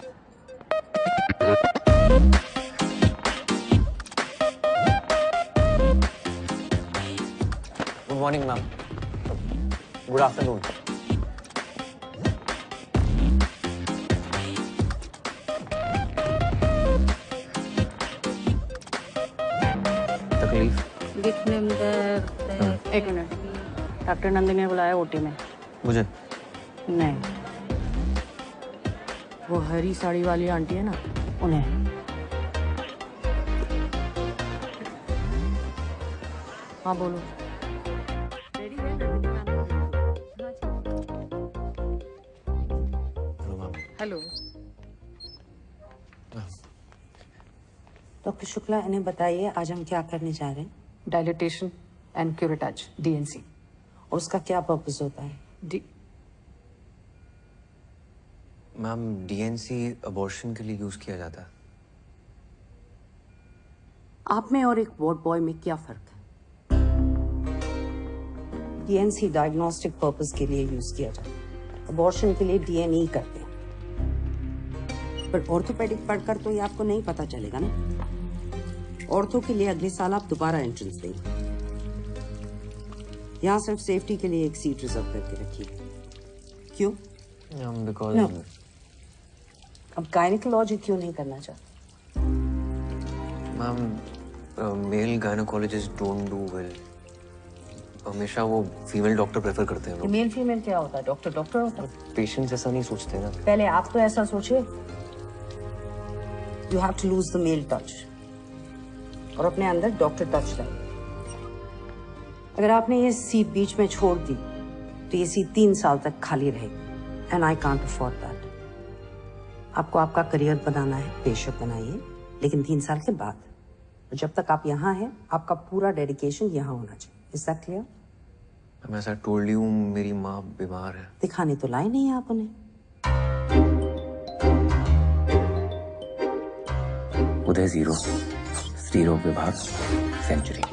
morning ma'am. Good afternoon. तकलीफ? एक मिनट, डॉक्टर नंदिनी ने बुलाया ओटी में। मुझे? नहीं, वो हरी साड़ी वाली आंटी है ना, उन्हें। हाँ बोलो। हेलो डॉक्टर शुक्ला, इन्हें बताइए आज हम क्या करने जा रहे हैं। Dilatation and curettage, D and C. और उसका क्या पर्पस होता है? मैम डीएनसी अबॉर्शन के लिए यूज किया जाता है। आप में और एक वार्ड बॉय में क्या फर्क है? डीएनसी डायग्नोस्टिक पर्पस के लिए यूज किया जाता है, अबॉर्शन के लिए डीएनई करते हैं। पर ऑर्थोपेडिक पढ़कर तो ये आपको नहीं पता चलेगा ना। ऑर्थो के लिए अगले साल आप दोबारा एंट्रेंस देंगे। यहाँ सिर्फ सेफ्टी के लिए एक सीट रिजर्व करके रखिए। क्यों? Because No. अब गायनिकोलॉजी क्यों नहीं करना चाहते? Ma'am male gynaecologist don't do well. हमेशा वो फीमेल डॉक्टर प्रेफर करते हैं। मेल फीमेल क्या होता है? डॉक्टर डॉक्टर होता है। पेशेंट्स ऐसा नहीं सोचते ना। पहले आप तो ऐसा सोचे। You have to lose the male touch और अपने अंदर डॉक्टर टच लाइए। अगर आपने ये सीट बीच में छोड़ दी तो ये सीट 3 साल तक खाली रहेगी and I can't afford that. आपको आपका करियर बनाना है, बेशक बनाइए, लेकिन 3 साल के बाद। और जब तक आप यहाँ हैं, आपका पूरा डेडिकेशन यहाँ होना चाहिए। Is that clear? मैं ऐसा टोल्ड यू, मेरी माँ बीमार है। दिखाने तो लाए नहीं आप उन्हें। उदय 0, स्त्रीरोग विभाग सेंचुरी।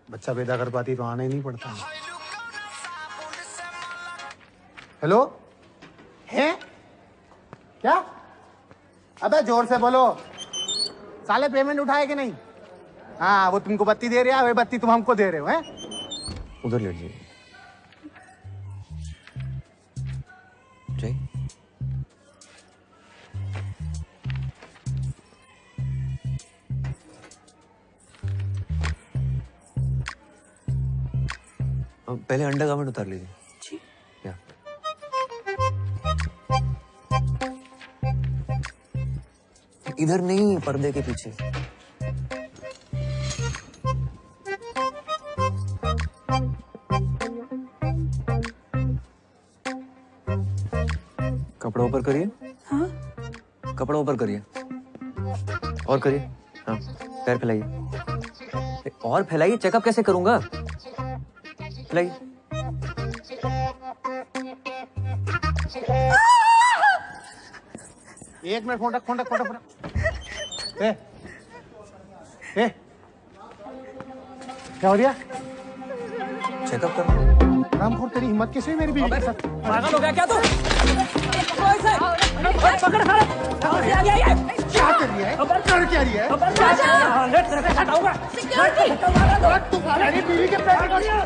बच्चा पैदा कर पाती तो आना ही नहीं पड़ता। हेलो, है क्या? अबे जोर से बोलो, साले पेमेंट उठाए कि नहीं? हाँ, वो तुमको बत्ती दे रहा है, वही बत्ती तुम हमको दे रहे हो, हैं? उधर लेट जाइए। जय, पहले अंडरगारमेंट उतार लीजिए। जी। या। इधर नहीं, पर्दे के पीछे। कपड़ा ऊपर करिए। हाँ? कपड़ा ऊपर करिए। और करिए। हाँ, पैर फैलाइए। और फैलाइए, चेकअप कैसे करूंगा? फैलाइए। एक मिनट, फोन रख। क्या हो रहा? चेकअप कर। रामखोर, तेरी हिम्मत कैसे हुई मेरी बीवी के साथ? पागल हो गया क्या तू? पकड़ खा क्या कर रही है? कर क्या रही है? मेरी बीवी के पैर,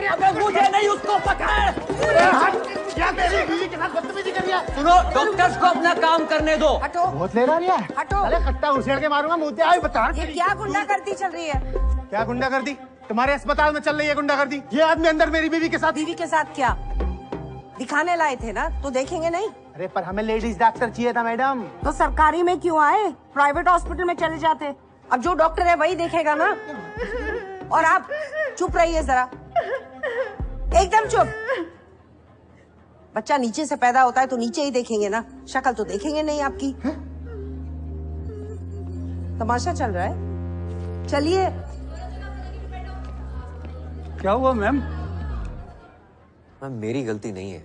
अबे मुझे नहीं, उसको पकड़। क्या मेरी बीवी के साथ बदतमीजी कर रही है? सुनो, डॉक्टर्स को अपना काम करने दो। हटो। बहुत ले रहा है। हटो। अरे कट्टा उछेड़ के मारूंगा, मुझे आई बता। ये क्या गुंडागर्दी चल रही है? क्या गुंडागर्दी? तुम्हारे अस्पताल में चल रही है गुंडागर्दी। ये आदमी अंदर मेरी बीवी के साथ। बीवी के साथ क्या दिखाने लाए थे ना, तो देखेंगे नहीं? अरे पर हमें लेडीज डॉक्टर चाहिए था मैडम। तो सरकारी में क्यों आए? प्राइवेट हॉस्पिटल में चले जाते। अब जो डॉक्टर है वही देखेगा ना। और आप चुप रहिए जरा, एकदम चुप। बच्चा नीचे से पैदा होता है तो नीचे ही देखेंगे ना, शक्ल तो देखेंगे नहीं आपकी। तमाशा चल रहा है, चलिए। क्या हुआ मैम? मैम मेरी गलती नहीं है,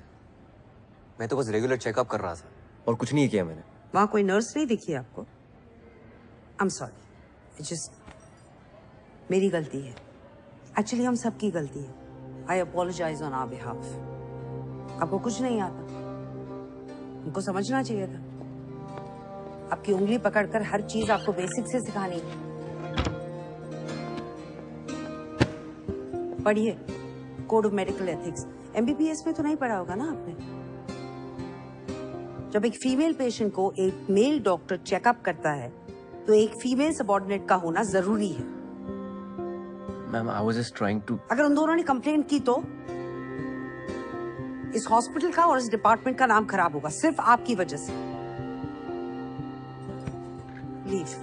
मैं तो बस रेगुलर चेकअप कर रहा था और कुछ नहीं किया मैंने। वहाँ कोई नर्स नहीं दिखी आपको? आई एम सॉरी, जस्ट मेरी गलती है। एक्चुअली हम सबकी गलती है। आई अपोलोजाइज ऑन आवर बिहाफ। आपको कुछ नहीं आता, उनको समझना चाहिए था। आपकी उंगली पकड़कर हर चीज आपको बेसिक से सिखानी है। पढ़िए code of medical ethics. MBBS में तो नहीं पढ़ा होगा ना आपने? जब एक फीमेल पेशेंट को एक मेल डॉक्टर चेकअप करता है तो एक फीमेल सबऑर्डिनेट का होना जरूरी है। Ma'am I was just trying to. अगर उन दोनों ने कंप्लेंट की तो इस हॉस्पिटल का और इस डिपार्टमेंट का नाम खराब होगा, सिर्फ आपकी वजह से। लीव।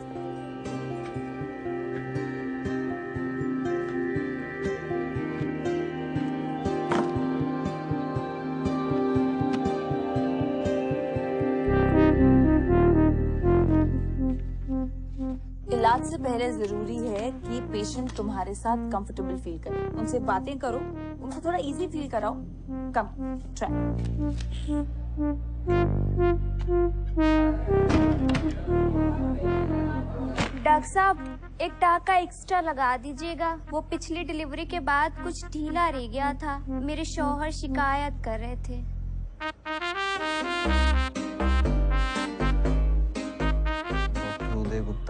इलाज से पहले जरूरी है कि पेशेंट तुम्हारे साथ कंफर्टेबल फील करे। उनसे बातें करो, उनको थोड़ा इजी फील कराओ। कम ट्राई। डॉक्टर साहब एक टाका एक्स्ट्रा लगा दीजिएगा, वो पिछली डिलीवरी के बाद कुछ ढीला रह गया था। मेरे शौहर शिकायत कर रहे थे।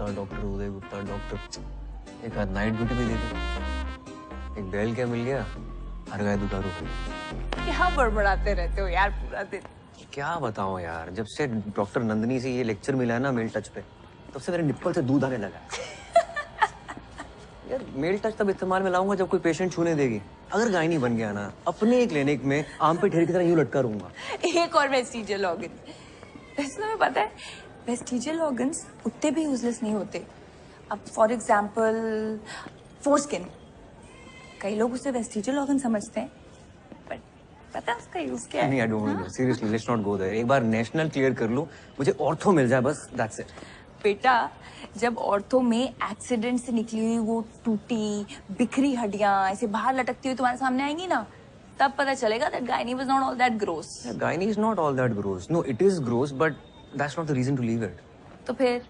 डॉक्टर उदय गुप्ता डॉक्टर। एक आध नाइट ड्यूटी भी दे दे। एक बैल क्या मिल गया, हर गाय दुधारू हुई। क्या बड़बड़ाते रहते हो यार पूरा दिन? क्या बताऊं यार, जब से डॉक्टर नंदनी से ये लेक्चर मिला है ना मेल टच पे, तब से मेरे निप्पल से दूध आने लगा। यार मेल टच तब इस्तेमाल में लाऊंगा जब कोई पेशेंट छूने देगी। अगर गायनी बन गया ना, अपने क्लिनिक में आम पे ढेर की तरह यूं लटका रहूंगा। एक और वेस्टिजियल ऑर्गन। वैसे तुम्हें पता है वेस्टिजियल ऑर्गन्स उतने भी यूजलेस नहीं होते। अब फॉर एग्जांपल फोरस्किन, कई लोग उसे वेस्टिजियल ऑर्गन समझते हैं, बट पता है उसका यूज क्या है? नहीं, I don't know, seriously let's not go there. एक बार नेशनल क्लियर कर लूं, मुझे ऑर्थो मिल जाए बस, दैट्स इट। बेटा जब ऑर्थो में एक्सीडेंट से निकली हुई वो टूटी बिखरी हड्डियां ऐसे बाहर लटकती हुई तुम्हारे सामने आएंगी ना, तब पता चलेगा that gynae was not all that gross. Gynae is not all that gross. No, it is gross, but that's not the reason to leave it. तो फिर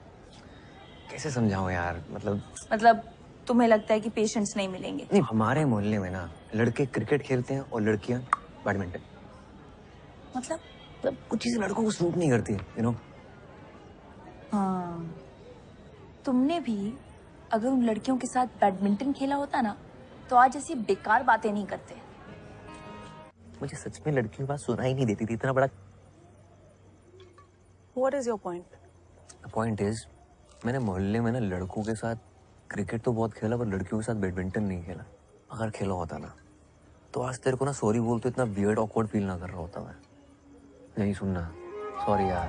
कैसे समझाऊं यार, मतलब तुम्हें लगता है कि पेशेंट्स नहीं मिलेंगे? नहीं, हमारे मोहल्ले में ना लड़के क्रिकेट खेलते हैं और लड़कियां बैडमिंटन। मतलब कुछ चीजें लड़कों को सूट नहीं करती, यू नो। हाँ, तुमने भी अगर उन लड़कियों के साथ बैडमिंटन खेला होता ना, तो आज ऐसी बेकार बातें नहीं करते। मुझे सच में लड़कियों की बात सुनाई नहीं देती थी, इतना बड़ा। What is your point? The point is, मैंने मोहल्ले में ना लड़कों के साथ क्रिकेट तो बहुत खेला, पर लड़कियों के साथ बैडमिंटन नहीं खेला। अगर खेला होता ना, तो आज तेरे को ना सॉरी बोल तो इतना वियर्ड ऑकवर्ड फील ना कर रहा होता मैं। नहीं सुनना, सॉरी यार।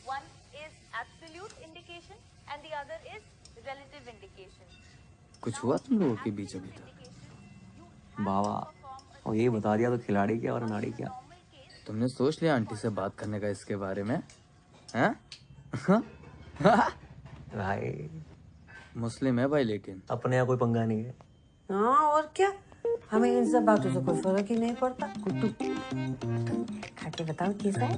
One is absolute indication and the other is relative indication. कुछ हुआ तुम लोगों के बीच अभी तक? बाबा, और ये बता दिया तो खिलाड़ी क्या और अनाड़ी क्या। तुमने सोच लिया आंटी से बात करने का इसके बारे में? हैं? भाई मुस्लिम है भाई, लेकिन अपने यहाँ कोई पंगा नहीं है। हाँ और क्या, हमें इन सब बातों से कोई फर्क ही नहीं पड़ता। गुड्डू खा के बताओ कैसा है?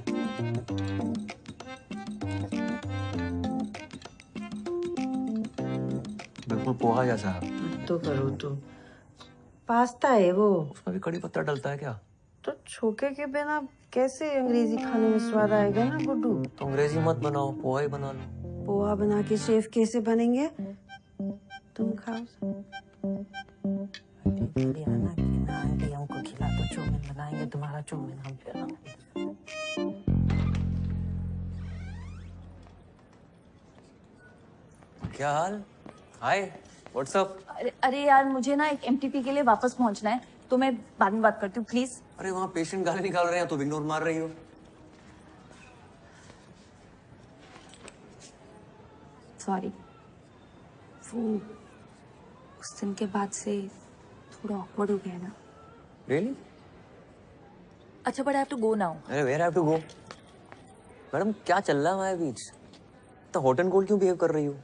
बिल्कुल पोहा जैसा। तो करो तो पास्ता है वो, उसमें भी कड़ी पत्ता डलता है क्या? तो छोके के बिना कैसे अंग्रेजी खाने में स्वाद आएगा ना गुड्डू। तो अंग्रेजी मत बनाओ, पोहा ही बना लो। पोहा बना के शेफ कैसे बनेंगे? तुम खाओ। आना कि ना आंटी हमको खिला तो चौमिन बनाएंगे, तुम्हारा चौमिन हम खिलाएंगे। क्या हाल? हाय, व्हाट्स अप? अरे यार मुझे ना एक एमटीपी के लिए वापस पहुंचना है, तो मैं बाद में बात करती हूँ प्लीज। अरे वहाँ पेशेंट गाली निकाल रहे हैं तो इग्नोर मार रही हो। सॉरी, वो उस दिन के बाद से थोड़ा ऑकवर्ड हो गया ना। Really? अच्छा but I have to go now. अरे where have to go? Madam क्या चल रहा है हमारे बीच? तो हॉट एंड कोल्ड क्यों बिहेव कर रही हो?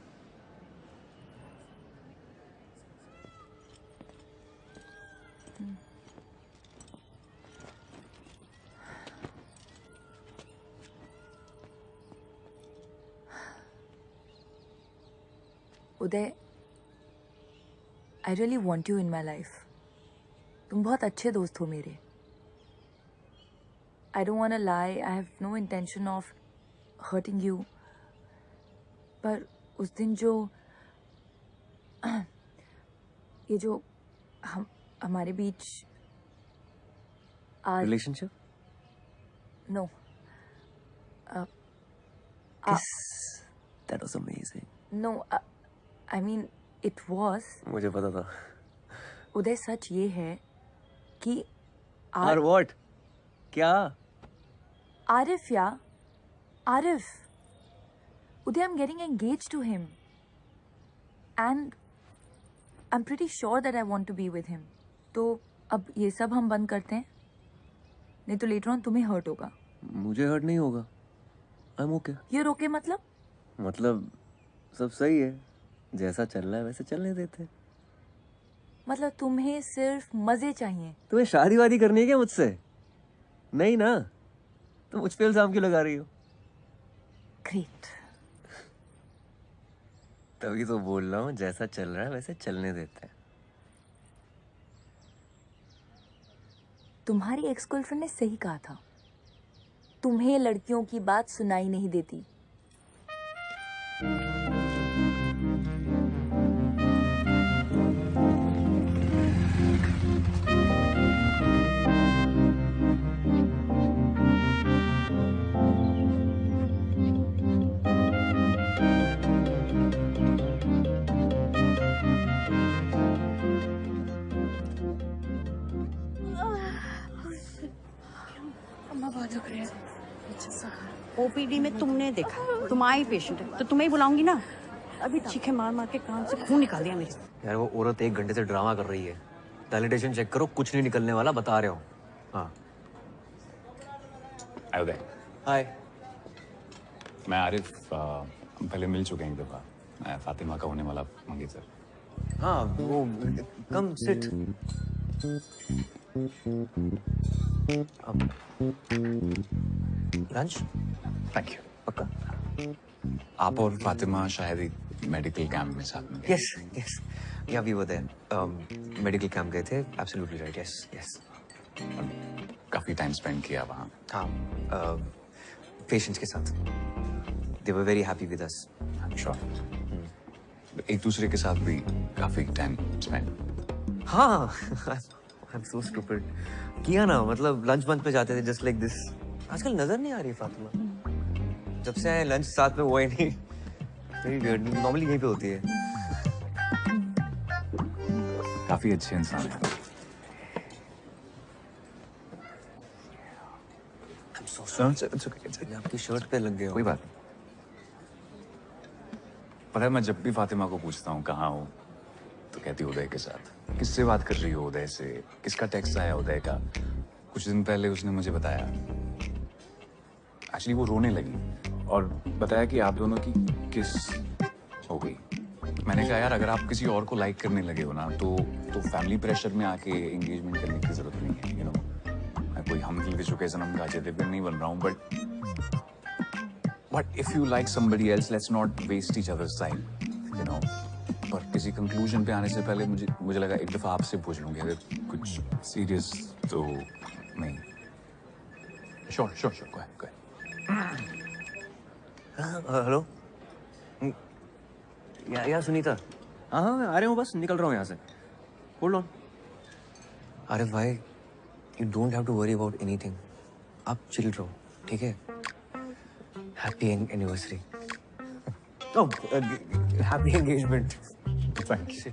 Uday, I really want you in my life. तुम बहुत अच्छे दोस्त हो मेरे. I don't want to lie. I have no intention of hurting you. पर उस दिन जो ये जो हमारे बीच relationship? No. Kiss. That was amazing. No. I mean, it was. मुझे पता था. उदय, सच ये है कि और what? क्या? Arif, yeah. Arif. Uday, I'm getting engaged to him. And I'm pretty sure that I want to be with him. तो अब ये सब हम बंद करते हैं. नहीं तो later on तुम्हें hurt होगा. मुझे hurt नहीं होगा. I'm okay. You're okay मतलब? मतलब सब सही है. जैसा चल रहा है वैसे चलने देते. मतलब तुम्हें सिर्फ मजे चाहिए. तुम्हें शादी वादी करनी है क्या मुझसे? नहीं ना. तुम मुझ पे इल्जाम क्यों लगा रही हो? Great. तभी तो बोल रहा हूँ जैसा चल रहा है वैसे चलने देते हैं. तुम्हारी एक्स गर्लफ्रेंड ने सही कहा था. तुम्हें लड़कियों की बात सुनाई नहीं देती. ओपीडी में तुमने देखा, तुम आई पेशेंट है तो तुम्हें ही बुलाऊंगी ना. अभी चीखे मार मार के कान से खून निकाल दिया मेरे. यार वो औरत 1 घंटे से ड्रामा कर रही है. डायलिटेशन चेक करो, कुछ नहीं निकलने वाला, बता रहे हो. हाँ. उदय. हाय. मैं आरिफ. हम पहले मिल चुके हैं एक दफा. मैं फातिमा का होने वाला मंगी सर. हाँ वो come sit. Lunch. Thank you. पक्का. आप और फातिमा शायद एक मेडिकल कैंप में साथ में. Yes yes. Yeah we were there. Medical camp गए थे. Absolutely right. Yes yes. काफी टाइम स्पेंड किया वहाँ. हाँ. पेशेंट्स के साथ. They were very happy with us. Sure. एक दूसरे के साथ भी काफी टाइम स्पेंड. हाँ. I'm so stupid. किया ना, मतलब लंच बंच पे जाते थे जस्ट लाइक दिस. आजकल नजर नहीं आ रही फातिमा. जब से आए लंच साथ में हुआ ही नहीं. Very weird. नॉर्मली यहीं पे होती है. काफी अच्छे इंसान है. I'm so sorry. आपकी शर्ट पे लग गया. कोई बात नहीं. पता है मैं जब भी फातिमा को पूछता हूँ कहाँ हो तो कहती उदय के साथ. किससे बात कर रही हो उदय से? किसका टेक्स्ट आया उदय का? कुछ दिन पहले उसने मुझे बताया. एक्चुअली वो रोने लगी और बताया कि आप दोनों की किस हो गई. मैंने कहा यार अगर आप किसी और को लाइक करने लगे हो ना तो फैमिली प्रेशर में आके एंगेजमेंट करने की जरूरत नहीं है. यू नो मैं कोई हम दिल के चुके सनम गाजे देवे नहीं बन रहा हूँ. But if you like somebody else let's not waste each others time. You know पर किसी कंक्लूजन पे आने से पहले मुझे लगा एक दफा आपसे पूछ लूंगी अगर कुछ सीरियस तो नहीं. Sure sure sure. Go ahead. Hello. या सुनीता. हाँ हाँ मैं आ रहा हूँ, बस निकल रहा हूँ यहाँ से. Hold on. अरे भाई you don't have to worry about anything. आप चिल रहो, ठीक है? Happy anniversary. Oh happy engagement. Thank you.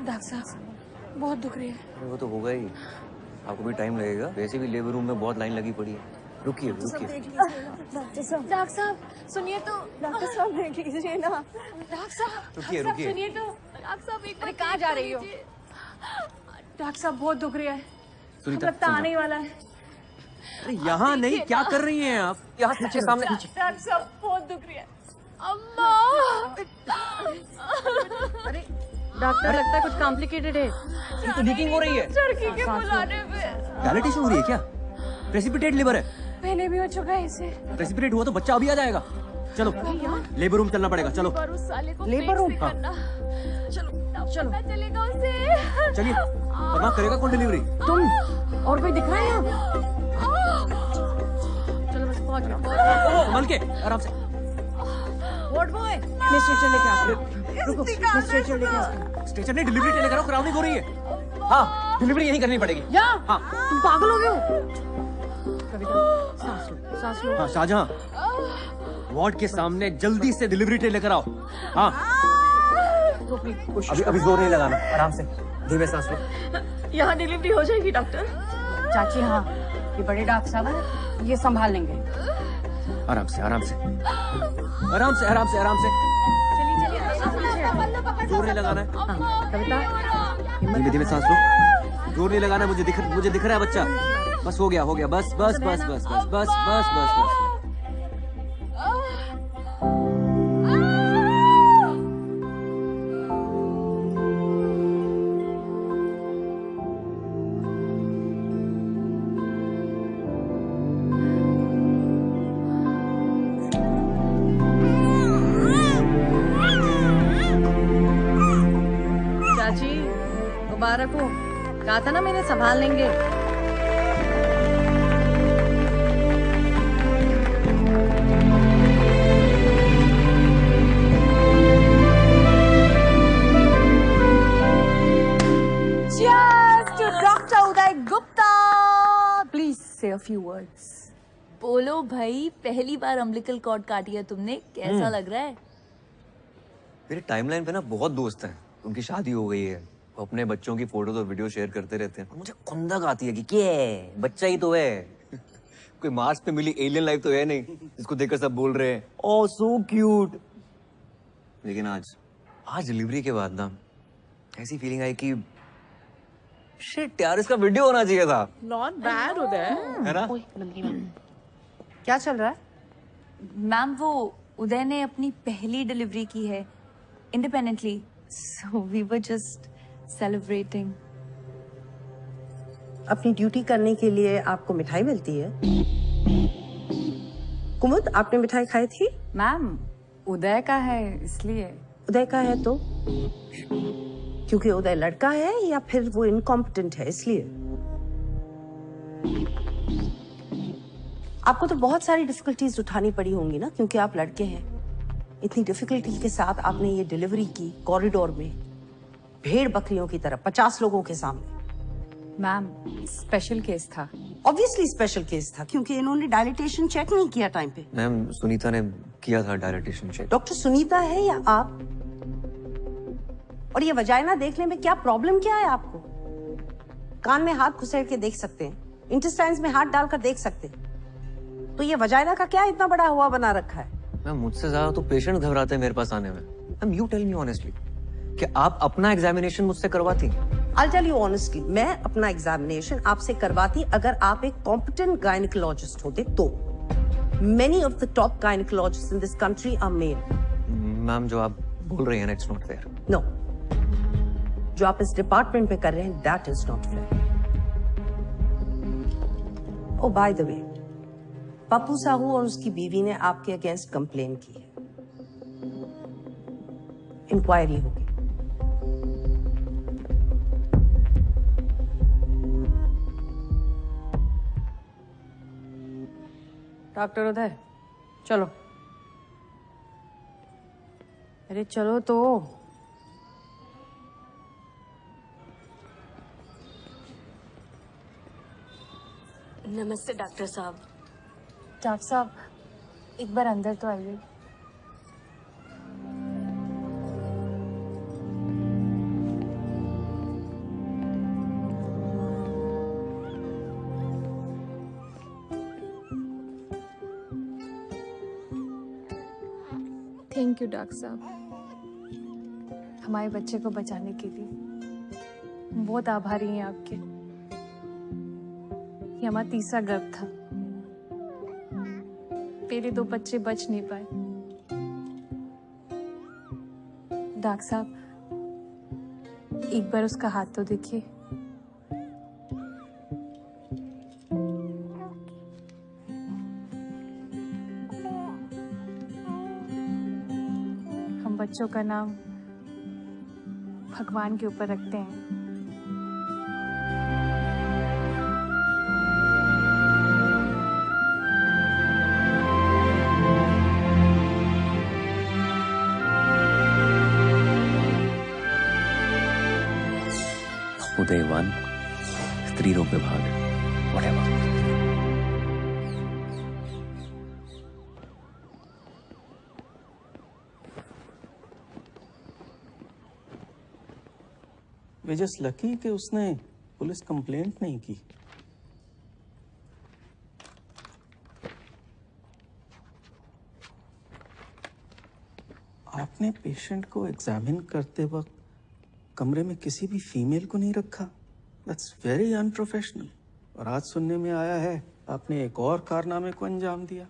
Doctor साहब बहुत दुख रही है. वो तो होगा ही. आपको भी टाइम लगेगा. वैसे भी लेबर रूम में बहुत लाइन लगी पड़ी है. रुकिए रुकिए. डॉक्टर साहब सुनिए तो. डॉक्टर साहब देख लीजिए ना. डॉक्टर साहब रुकिए रुकिए. सुनिए तो. डॉक्टर साहब एक बार कहाँ जा रही हो? डॉक्टर साहब बहुत दुख रही है. सुनीता लगता आने ही वाला है. अरे यहाँ नहीं, क्या कर रही हैं आप? यहाँ पीछे सामने पीछे। डॉक्टर साहब बहुत दुख रही है। अम्मा। अरे डॉक्टर लगता है कुछ कॉम्प्लिकेटेड है। ये तो लीकिंग हो रही है। चरखी के बुलाने पे। डायलिटेशन हो रही है क्या? प्रेसिपिटेट लिवर है। पहले भी हो चुका है इसे। प्रेसिपिटेट हुआ तो बच्चा अभी आ जाएगा। चलो लेबर रूम चलना पड़ेगा। चलो लेबर रूम। हाँ। चलो चलेगा उसे। चलिए, वरना करेगा कौन डिलीवरी? तुम और कोई दिख रहा है यहाँ? चलो बस पहुंच गए। संभल के, आराम से। वार्ड बॉय, मैं स्ट्रेचर लेके आता हूँ। रुको, मैं स्ट्रेचर लेके आता हूँ। स्टेशन नहीं, डिलीवरी लेकर आओ, क्राउनिंग हो रही है। हाँ, डिलीवरी यहीं करनी पड़ेगी। यहाँ? हाँ। तुम पागल हो गए हो? सांस लो, सांस लो। हाँ, शाहजहां, वार्ड के सामने जल्दी से डिलीवरी ट्रे लेकर आओ। हाँ। अभी जोर नहीं लगाना, आराम से, धीमे सांस लो। यहाँ डिलीवरी हो जाएगी डॉक्टर? चाची हाँ, ये बड़े डॉक्टर साहब हैं, ये संभाल लेंगे। आराम से, आराम से, आराम से, आराम से, आराम से। जोर नहीं लगाना है। कविता, धीमे धीमे सांस लो। जोर नहीं लगाना है, मुझे दिख रहा है बच्चा। बस हो गया, बस बस बस बस बस बस बस बस बस। चाची मुबारक हो। कहा था ना मैंने संभाल लेंगे। Cheers to Dr. Uday Gupta. Please say a few words. बोलो भाई, पहली बार अम्बिलिकल कॉर्ड काटी है तुमने, कैसा लग रहा है? मेरे टाइमलाइन पे ना बहुत दोस्त हैं, उनकी शादी हो गई है, वो अपने बच्चों की फोटोज और वीडियो शेयर करते रहते हैं। मुझे खुंदक आती है कि क्या है, बच्चा ही तो है। कोई मार्स पे मिली एलियन लाइफ तो है नहीं जिसको देखकर सब बोल रहे हैं ओह सो क्यूट। लेकिन आज डिलीवरी के बाद ना ऐसी फीलिंग आई कि शिट यार, इसका वीडियो होना चाहिए था। नॉट बैड उदय, है ना? क्या चल रहा है? मैम वो उदय ने अपनी पहली डिलीवरी की है independently, so we were just celebrating. अपनी ड्यूटी करने के लिए आपको मिठाई मिलती है। कुमुद, आपने मिठाई खाई थी? मैम उदय का है इसलिए। उदय का है तो? क्योंकि उदय लड़का है या फिर वो इनकॉम्पिटेंट है इसलिए? आपको तो बहुत सारी डिफिकल्टीज उठानी पड़ी होंगी ना, क्योंकि आप लड़के हैं। इतनी डिफिकल्टी के साथ आपने ये डिलीवरी की कॉरिडोर में, भेड़ बकरियों की तरह 50 लोगों के सामने। मैम स्पेशल केस था। ऑब्वियसली स्पेशल केस था, क्योंकि इन्होंने डायलिटेशन चेक नहीं किया टाइम पे। मैम सुनीता ने किया था डायलिटेशन चेक। डॉक्टर सुनीता है या आप? और ये वजाइना देखने में क्या प्रॉब्लम क्या है आपको? कान में हाथ घुसेड़ के देख सकते हैं, इंटेस्टाइन्स में हाथ डालकर देख सकते हैं, तो ये वजाइना का क्या इतना बड़ा हुआ बना रखा है? मैम मुझसे ज्यादा तो पेशेंट घबराते हैं मेरे पास आने में। Ma'am you tell me honestly कि आप अपना एग्जामिनेशन मुझसे करवाती? I'll tell you honestly, मैं अपना एग्जामिनेशन आपसे करवाती अगर आप एक कॉम्पिटेंट गायनिकोलॉजिस्ट होते तो। Many of the top gynecologists in this country are male. Ma'am जो आप बोल रही हैं ना, it's not fair. No. जो आप इस डिपार्टमेंट में कर रहे हैं, that is not fair. Oh, by the way, Pappu Sahu और उसकी बीवी ने आपके अगेंस्ट कंप्लेन की है। इंक्वायरी होगी। डॉक्टर उदय चलो। अरे चलो तो। नमस्ते डॉक्टर साहब। डॉक्टर साहब एक बार अंदर तो आइए। थैंक यू डॉक्टर साहब, हमारे बच्चे को बचाने के लिए। हम बहुत आभारी हैं आपके। ये हमारा तीसरा गर्भ था। पहले 2 बच्चे बच नहीं पाए। डॉक्टर साहब, एक बार उसका हाथ तो देखिए। हम बच्चों का नाम भगवान के ऊपर रखते हैं। उदयवान स्त्री रोग विभाग whatever. वे जस्ट लकी कि उसने पुलिस कंप्लेंट नहीं की। आपने पेशेंट को एग्जामिन करते वक्त कमरे में किसी भी फीमेल को नहीं रखा। That's very unprofessional. और आज सुनने में आया है आपने एक और कारनामे को अंजाम दिया।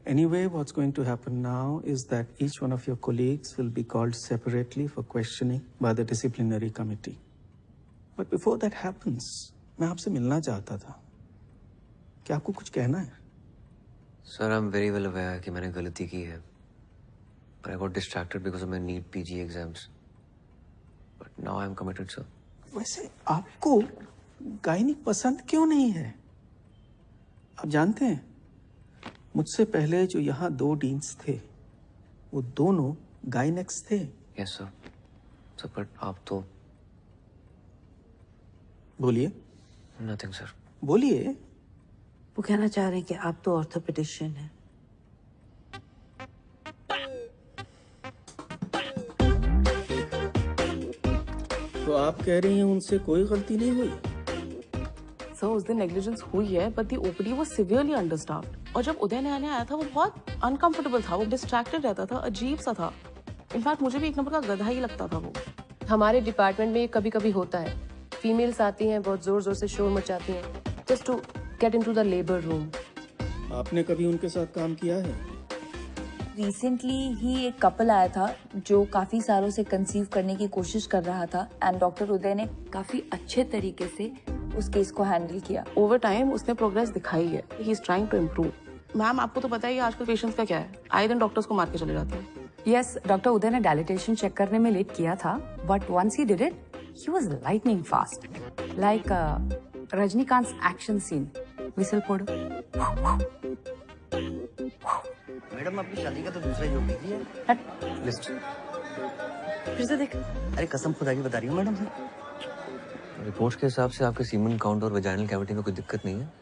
Anyway, what's going to happen now is that each one of your colleagues will be called separately for questioning by the disciplinary committee. But before that happens, मैं आपसे मिलना चाहता था। क्या आपको कुछ कहना है? Sir, I'm very well aware कि मैंने गलती की है, but I got distracted because of my NEET PG exams. But now I'm committed, sir. वैसे आपको गायनिक पसंद क्यों नहीं है? आप जानते हैं, मुझसे पहले जो यहाँ 2 डीन्स थे, वो दोनों गायनेक्स थे। Yes, sir. Sir, but आप तो बोलिए। Nothing, sir. बोलिए। वो कहना चाह रहे हैं कि आप तो ऑर्थोपेडिशियन हैं। तो आप कह रही हैं उनसे कोई गलती नहीं हुई? सर, उस दिन नेग्लिजेंस हुई है, but the OPD was severely understaffed. और जब उदय नया नया आया था, वो बहुत अनकंफर्टेबल था, वो डिस्ट्रैक्टेड रहता था, अजीब सा था। इनफैक्ट मुझे भी एक नंबर का गधा ही लगता था वो। हमारे डिपार्टमेंट में ये कभी कभी होता है। फीमेल्स आती हैं, बहुत जोर जोर से शोर मचाती हैं, just to get into the labour room. आपने कभी उनके साथ काम किया है? रिसेंटली ही एक कपल आया था जो काफी सालों से कंसीव करने की कोशिश कर रहा था, एंड डॉक्टर उदय ने काफी अच्छे तरीके से उस केस को हैंडल किया। ओवर टाइम उसने प्रोग्रेस दिखाई है। He is trying to improve. Ma'am, आपको तो पता ही है आजकल पेशेंट्स का क्या है, आए दिन डॉक्टर्स को मार के चले जाते हैं। यस, डॉक्टर उदय ने डायलिटेशन चेक करने में लेट किया था, but once he did it, he was lightning fast, like Rajinikanth action scene. Whistle फोड़ो। मैडम, अपनी शादी का तो दूसरा योग लीजिए। लिस्ट फिर से देख। अरे कसम खुदा की बता रही हूँ मैडम से। रिपोर्ट के हिसाब से आपके सीमन काउंट और वेजाइनल कैविटी में कोई दिक्कत नहीं है।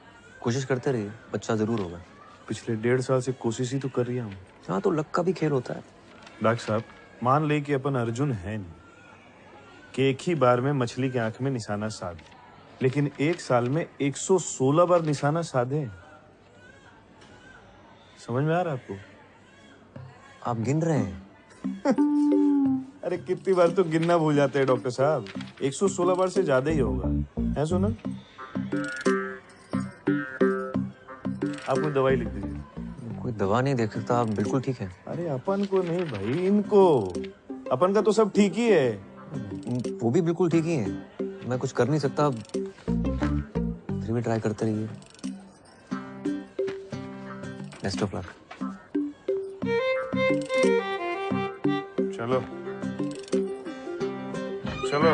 कोशिश करते रहिए, बच्चा जरूर होगा। पिछले 1.5 साल से कोशिश ही तो कर रही हूँ। हाँ, तो लक का भी खेल होता है। डॉक्टर साहब, मान ले कि अपन अर्जुन है नहीं कि एक ही बार में मछली की आंख में निशाना साध, लेकिन 1 साल में 116 बार निशाना साधे। समझ में आ रहा है आपको? आप गिन रहे हैं? अरे कितनी बार तो गिनना भूल जाते हैं डॉक्टर साहब। 116 बार से ज्यादा ही होगा, है सुना? आप कोई दवाई लिख दीजिए। कोई दवा नहीं देख सकता, आप बिल्कुल ठीक है। अरे अपन को नहीं भाई, इनको। अपन का तो सब ठीक ही है। वो भी बिल्कुल ठीक ही है। मैं कुछ कर नहीं सकता, फिर भी ट्राई करते रहिए। Best of luck. चलो चलो।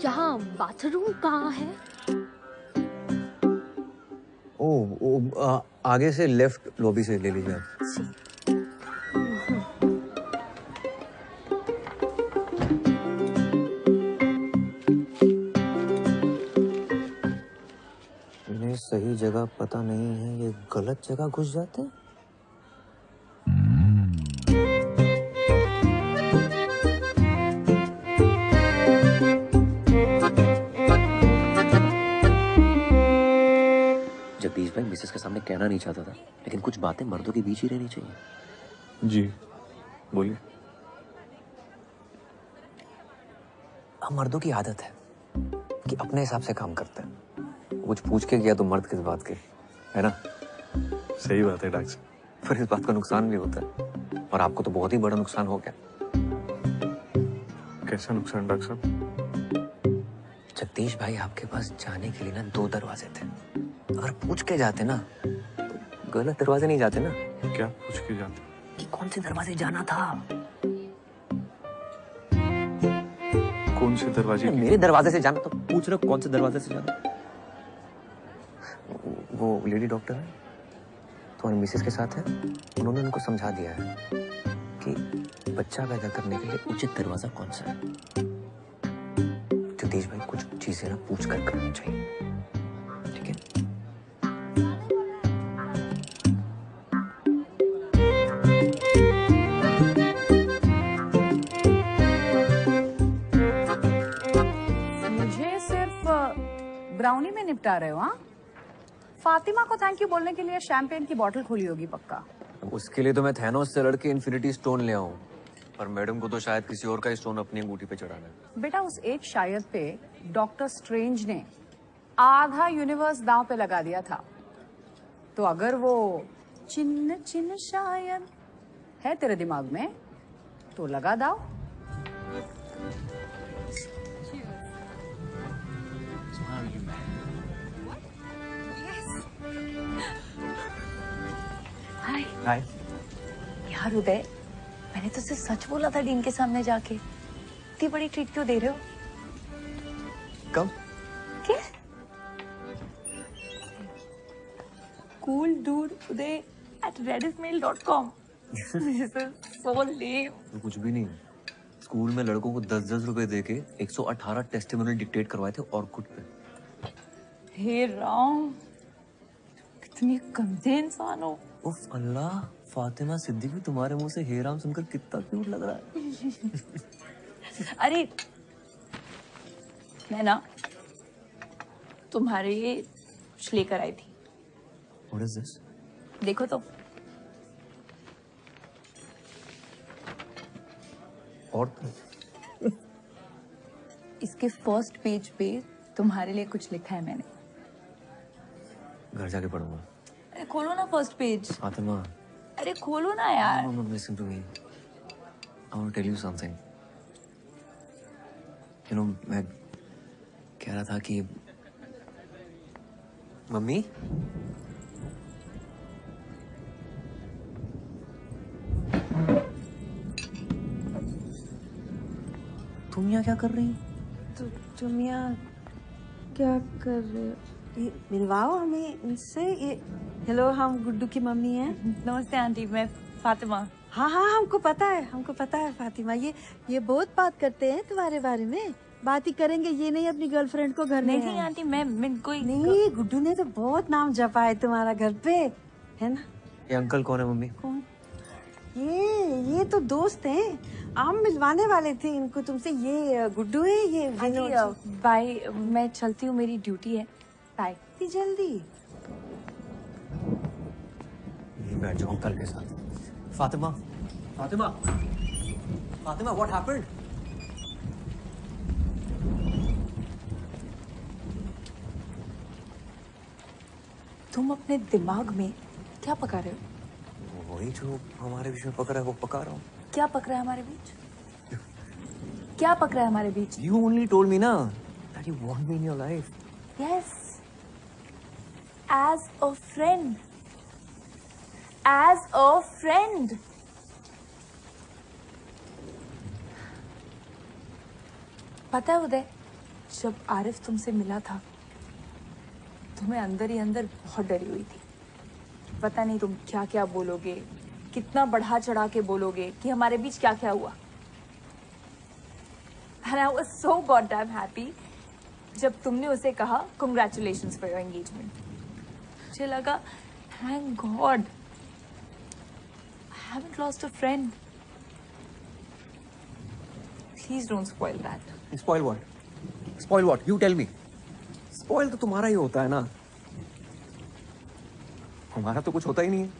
यहाँ बाथरूम कहाँ है? आगे से लेफ्ट लॉबी से ले लीजिए आप। इन्हें सही जगह पता नहीं है, ये गलत जगह घुस जाते हैं। जगदीश भाई मिसेस के सामने कहना नहीं चाहता था, लेकिन कुछ बातें मर्दों के बीच ही रहनी चाहिए। जी बोलिए। हम मर्दों की आदत है कि अपने हिसाब से काम करते हैं। कुछ पूछ के किया तो मर्द किस बात के, है ना? सही बात है डॉक्टर साहब। पर इस बात का नुकसान भी होता है, और आपको तो बहुत ही बड़ा नुकसान हो गया। कैसा नुकसान डॉक्टर साहब? जगदीश भाई आपके पास जाने के लिए ना 2 दरवाजे थे। अगर पूछ के जाते ना तो गलत दरवाजे नहीं जाते ना। क्या पूछ के जाते? कि कौन से दरवाजे जाना था। कौन से दरवाजे? मेरे दरवाजे से जाना, तो पूछ रहे हो कौन से दरवाजे से जाना। वो लेडी डॉक्टर है, तुम्हारी मिसेस के साथ है। उन्होंने उनको समझा दिया है कि बच्चा पैदा करने के लिए उचित दरवाजा कौन सा है। जगदीश भाई कुछ चीजें ना पूछ कर करनी चाहिए, ठीक है? मुझे सिर्फ ब्राउनी में निपटा रहे हो? हाँ, फातिमा को थैंक यू बोलने के लिए शैंपेन की बोतल खोली होगी पक्का। उसके लिए तो मैं थैनोस से लड़के इन्फिनिटी स्टोन ले आऊं, पर मैडम को तो शायद किसी और का स्टोन अपनी अंगूठी पे चढ़ाना है। बेटा उस एक शायद पे डॉक्टर स्ट्रेंज ने आधा यूनिवर्स दांव पे लगा दिया था, तो अगर वो चिन्ह चिन्ह शायद है तेरे दिमाग में तो लगा दाव। हाय यार उदय, मैंने तो सिर्फ सच बोला था डीन के सामने जाके। इतनी बड़ी ट्रीट क्यों दे रहे हो? कब? क्या? Cool dude Uday at redismail.com. This is so lame. तो कुछ भी नहीं, स्कूल में लड़कों को 10-10 रुपए देके 118 टेस्टिमोनियल डिक्टेट करवाए थे ऑर्कुट पे। हे राम, कितनी गंदे इंसान हो। उफ अल्लाह, फातिमा सिद्दीकी तुम्हारे मुंह से हे राम सुनकर कितना क्यूट लग रहा है। अरे मैं ना तुम्हारे लिए कुछ लेकर आई थी। What is this? देखो तो। और इसके फर्स्ट पेज पे तुम्हारे लिए कुछ लिखा है मैंने। घर जाके पढ़ूंगा। अरे खोलो ना फर्स्ट पेज। फातिमा, अरे खोलो ना यार। No, listen to me. I want to tell you something. You know, मैं कह रहा था कि मम्मी, तुम यहाँ क्या कर रही? तुम यहाँ क्या कर रहे हो? ये मिलवाओ हमें इनसे। ये हेलो, हम गुड्डू की मम्मी हैं। नमस्ते आंटी, मैं फातिमा। हाँ हाँ, हमको पता है फातिमा। ये बहुत बात करते हैं तुम्हारे बारे में। बात ही करेंगे, ये नहीं अपनी गर्लफ्रेंड को घर में। नहीं आंटी, मैं कोई नहीं, गुड्डू ने तो बहुत नाम जपा है तुम्हारा घर पे, है ना? ये अंकल कौन है मम्मी? कौन? ये तो दोस्त हैं। हम मिलवाने वाले थे इनको तुमसे। ये गुड्डू है, ये आंटी बाय, मैं चलती हूँ, मेरी ड्यूटी है। बाय। इतनी जल्दी? बैठ जाओ अंकल के साथ। Fatima, Fatima, Fatima, what happened? तुम अपने दिमाग में क्या पका रहे हो? वही जो हमारे बीच में पकड़ा है वो पका रहा हूँ। क्या पक रहा है हमारे बीच? क्या पक रहा है हमारे बीच? You only told me ना that you want me in your life. Yes. As a friend. As a friend. पता है उदय, जब आरिफ तुमसे मिला था तो मैं अंदर ही अंदर बहुत डरी हुई थी। पता नहीं तुम क्या क्या बोलोगे, कितना बढ़ा चढ़ा के बोलोगे कि हमारे बीच क्या क्या हुआ। And I was so goddamn happy जब तुमने उसे कहा congratulations for your engagement. मुझे लगा thank God I haven't lost a friend. Please don't spoil that. Spoil what? Spoil what? You tell me. Spoil तो तुम्हारा ही होता है ना, हमारा तो कुछ होता ही नहीं है।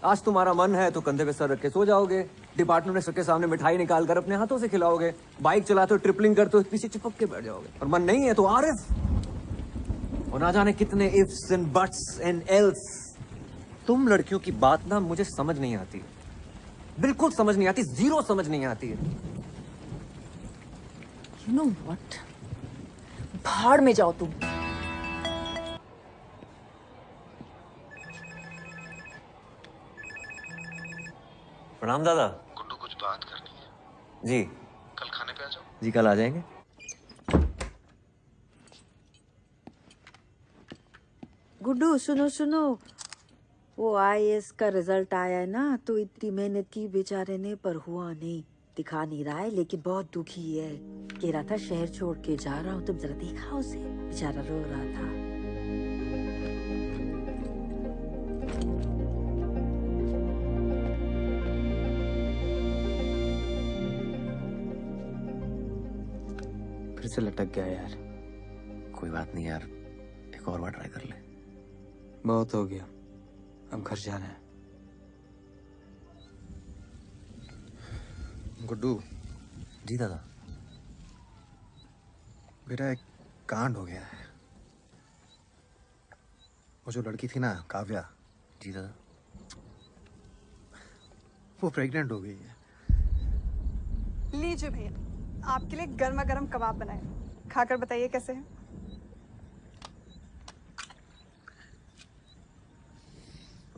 आज तुम्हारा मन है तो कंधे पे सर रख के सो जाओगे, डिपार्टमेंट के सामने मिठाई निकाल कर अपने हाथों से खिलाओगे, बाइक चलाते हो, ट्रिपलिंग करते हो, पीछे चिपक के बैठ जाओगे। और मन नहीं है तो आरिफ, और ना जाने कितने ifs and buts and else. तुम लड़कियों की बात ना मुझे समझ नहीं आती, बिल्कुल समझ नहीं आती, जीरो समझ नहीं आती है। You know what? भाड़ में जाओ तुम। प्रणाम दादा। गुड्डू, कुछ बात करनी है। जी कल खाने पे आ जाओ। जी कल आ जाएंगे। गुड्डू सुनो सुनो, वो IAS का रिजल्ट आया है ना, तो इतनी मेहनत की बेचारे ने पर हुआ नहीं। दिखा नहीं रहा है लेकिन बहुत दुखी है। कह रहा था शहर छोड़ के जा रहा हूँ, तुम जरा देखा उसे, बेचारा रो रहा था। फिर से लटक गया यार। कोई बात नहीं यार, एक और बार ट्राई कर ले। बहुत हो गया, अब घर जाना है। गुड्डू। जी दादा। बेटा एक कांड हो गया है। वो जो लड़की थी ना, काव्या। जी दादा। वो प्रेग्नेंट हो गई है। लीजिए भैया, आपके लिए गर्मा गर्म कबाब बनाए, खाकर बताइए कैसे है।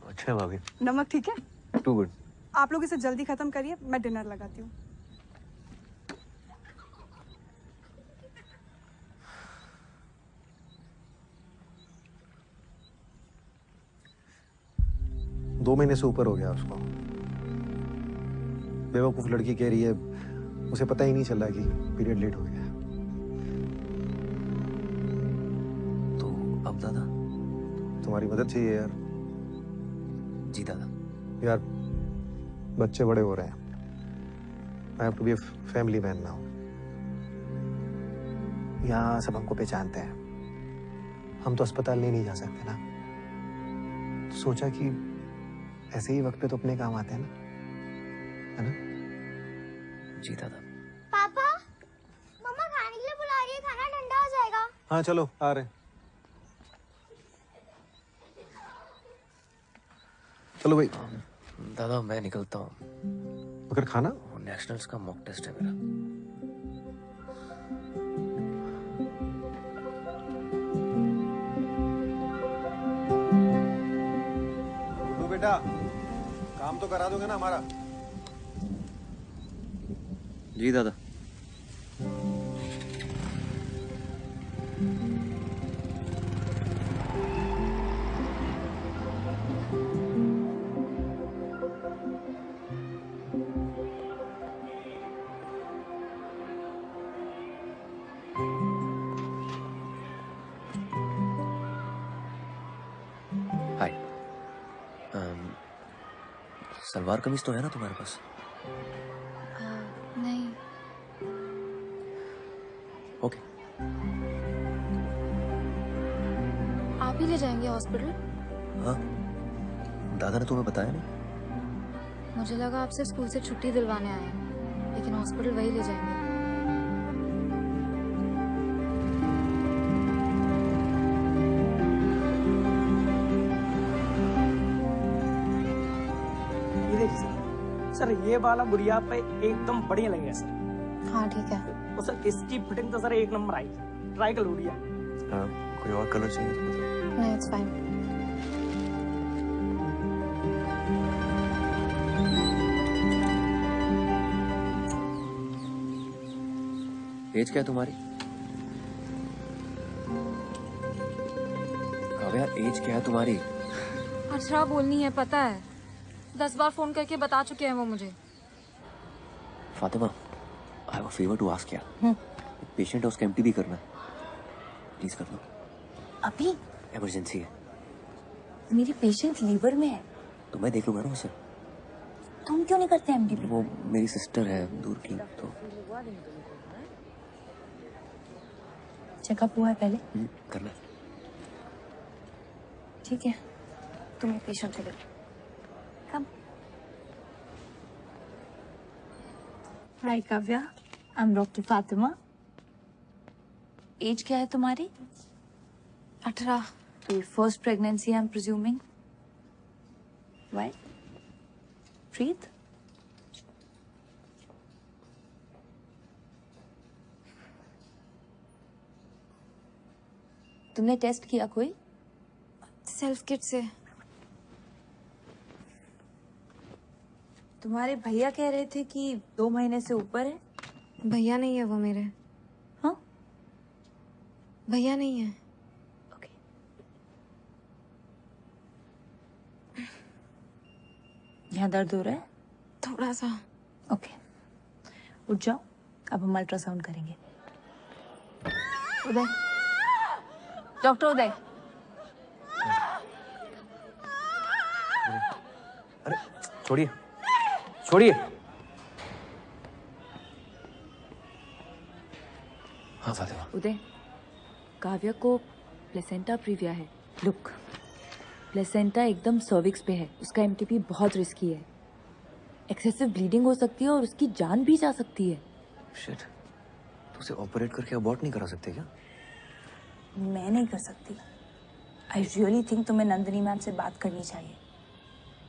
अच्छा है भाभी। नमक ठीक है? Too good. आप लोग इसे जल्दी खत्म करिए, मैं डिनर लगाती हूँ। दो महीने से ऊपर हो गया उसको। बेवकूफ लड़की कह रही है उसे पता ही नहीं चला कि पीरियड लेट हो गया। तो अब दादा तुम्हारी मदद चाहिए यार। जी दादा। यार बच्चे बड़े हो रहे हैं। I have to be a family man now. यहाँ सब हमको पहचानते हैं, हम तो अस्पताल नहीं जा सकते ना। तो सोचा कि ऐसे ही वक्त पे तो अपने काम आते हैं ना, है ना? जी दादा। पापा, मम्मा खाने के लिए बुला रही है, खाना ठंडा हो जाएगा। हाँ चलो आ रहे हैं। चलो भाई। दादा मैं निकलता हूँ। मगर खाना? नेशनल्स का मॉक टेस्ट है मेरा। गुड्डू बेटा, काम तो करा दोगे ना हमारा? जी दादा। हाय। सलवार कमीज तो है ना तुम्हारे पास? नहीं। ओके। आप ही ले जाएंगे हॉस्पिटल? हाँ, दादा ने तुम्हें बताया नहीं? मुझे लगा आप सिर्फ स्कूल से छुट्टी दिलवाने आए हैं, लेकिन हॉस्पिटल वही ले जाएंगे। ये देखिए सर, ये वाला गुड़िया पे एकदम बढ़िया लगेगा सर। हाँ ठीक है। तो सर इसकी फिटिंग तो सर एक नंबर आई, ट्राई कर गुड़िया। कोई और कलर चाहिए तो बताओ। नहीं, इट्स फाइन। एज क्या है तुम्हारी? काव्या एज क्या है तुम्हारी? अठारह बोलनी है, पता है। 10 बार फोन करके बता चुके हैं वो मुझे। Fatima, I have a favour to ask यार। एक पेशेंट है, उसका एमटीबी करना है, प्लीज कर लो। अभी? इमरजेंसी है। मेरी पेशेंट लीवर में है। तो मैं देख लूंगा ना उसे। तुम क्यों नहीं करते एमटीबी? वो मेरी सिस्टर है दूर की, तो चेकअप हुआ है पहले? करना है। ठीक है, तुम्हें पेशेंट को देखो। Come. Hi Kavya, I am doctor Fatima. Age क्या है तुम्हारी? 18। तो first pregnancy I am presuming. Why? Breathe. तुमने टेस्ट किया कोई? सेल्फ किट से। तुम्हारे भैया कह रहे थे कि 2 महीने से ऊपर है। भैया नहीं है वो मेरे। हाँ? भैया नहीं है। यहाँ दर्द हो रहा है? थोड़ा सा। ओके, उठ जाओ, अब हम अल्ट्रासाउंड करेंगे। उदय, डॉक्टर उदय। अरे छोड़िए छोड़िए। हाँ फातिमा। उदय, काव्या को प्लेसेंटा प्रीविया है। लुक, प्लेसेंटा एकदम सर्विक्स पे है, उसका एमटीपी बहुत रिस्की है। एक्सेसिव ब्लीडिंग हो सकती है और उसकी जान भी जा सकती है। शिट, तो उसे ऑपरेट करके अबॉर्ट नहीं करा सकते क्या? मैं नहीं कर सकती। आई रियली थिंक तुम्हें नंदिनी मैम से बात करनी चाहिए।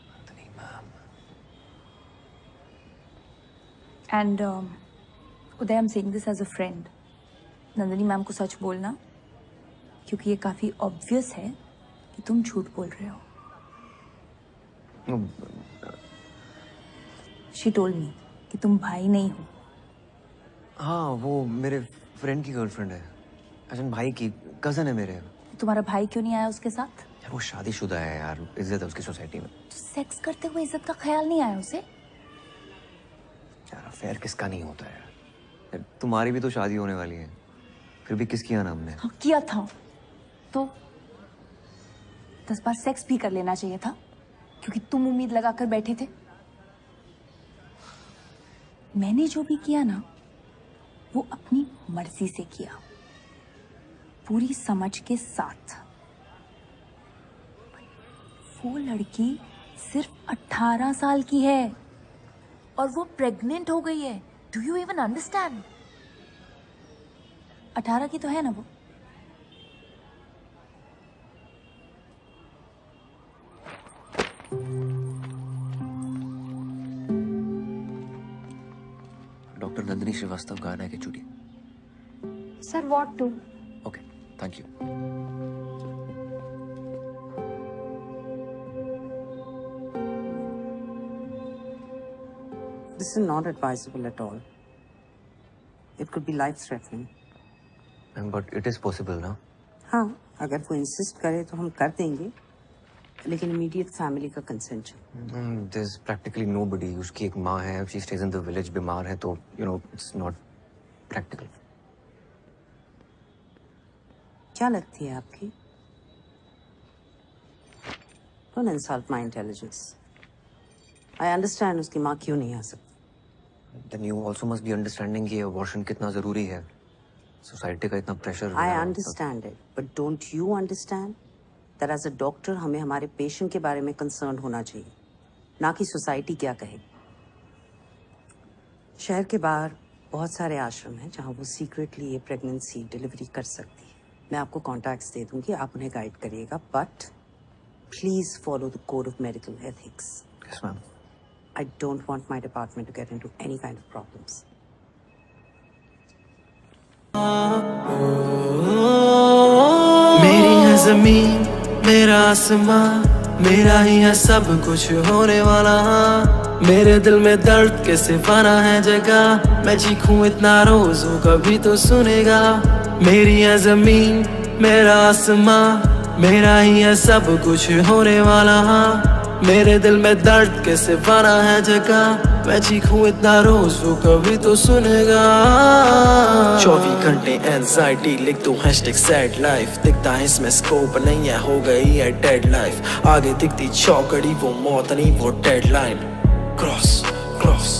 Nandini ma'am. And Uday, I am saying this as a friend. Nandini ma'am को सच बोलना, क्योंकि ये काफी ऑब्वियस है कि तुम झूठ बोल रहे हो। शी टोल्ड मी कि तुम भाई नहीं हो। हाँ, वो मेरे फ्रेंड की गर्लफ्रेंड है। अजन भाई की कजन है मेरे। तुम्हारा भाई क्यों नहीं आया उसके साथ? यार वो शादीशुदा है यार, इज्जत है उसकी सोसाइटी में। तो सेक्स करते हुए इज्जत का ख्याल नहीं आया उसे? यार अफेयर किसका नहीं होता है यार, तुम्हारी भी तो शादी होने वाली है, फिर भी किस किया ना हमने? हाँ, किया था तो 10 बार सेक्स भी कर लेना चाहिए था, क्योंकि तुम उम्मीद लगाकर बैठे थे। मैंने जो भी किया ना, वो अपनी मर्जी से किया, पूरी समझ के साथ। वो लड़की सिर्फ 18 साल की है और वो प्रेग्नेंट हो गई है। Do you even understand? 18 की तो है ना वो। डॉक्टर नंदिनी श्रीवास्तव गाना है कि चुड़ी? Sir what to? Okay, thank you. This is not advisable at all. It could be life-threatening. But it is possible ना? हाँ, अगर वो इंसिस्ट करे तो हम कर देंगे, लेकिन इमीडिएट फैमिली का कंसेंट चाहिए। There's practically nobody. उसकी एक माँ है, she stays in the village, बीमार है तो it's not practical. क्या लगती है आपकी? Don't insult my intelligence. I understand उसकी माँ क्यों नहीं आ सकती। Then you also must be understanding कि abortion कितना जरूरी है। सोसाइटी का इतना pressure. I understand it, but don't you understand that as a doctor हमें हमारे पेशेंट के बारे में कंसर्न होना चाहिए, ना कि सोसाइटी क्या कहे। शहर के बाहर बहुत सारे आश्रम हैं जहाँ वो सीक्रेटली ये प्रेगनेंसी डिलीवरी कर सकती है। मैं आपको कॉन्टैक्ट्स दे दूंगी, आप उन्हें गाइड करिएगा, but please follow the code of medical ethics. Yes, ma'am. I don't want my department to get into any kind of problems. मेरी है जमीन, मेरा आसमां, मेरा ही है सब कुछ होने वाला। मेरे दिल में दर्द के सिफाना है जगह, मैं चीखूं इतना रोज हो कभी तो सुनेगा। मेरी है जमीन, मेरा आसमां, मेरा ही है सब कुछ होने वाला। मेरे दिल में दर्द के सिफाना है जगह, मैं चीखूं इतना रोज वो कभी तो सुनेगा। 24 घंटे एंजाइटी लिख दूं हैशटैग सैड लाइफ, दिखता है इसमें स्कोप नहीं है, हो गई है डेड लाइफ। आगे दिखती चौकड़ी वो मौत नहीं वो डेडलाइन। क्रॉस क्रॉस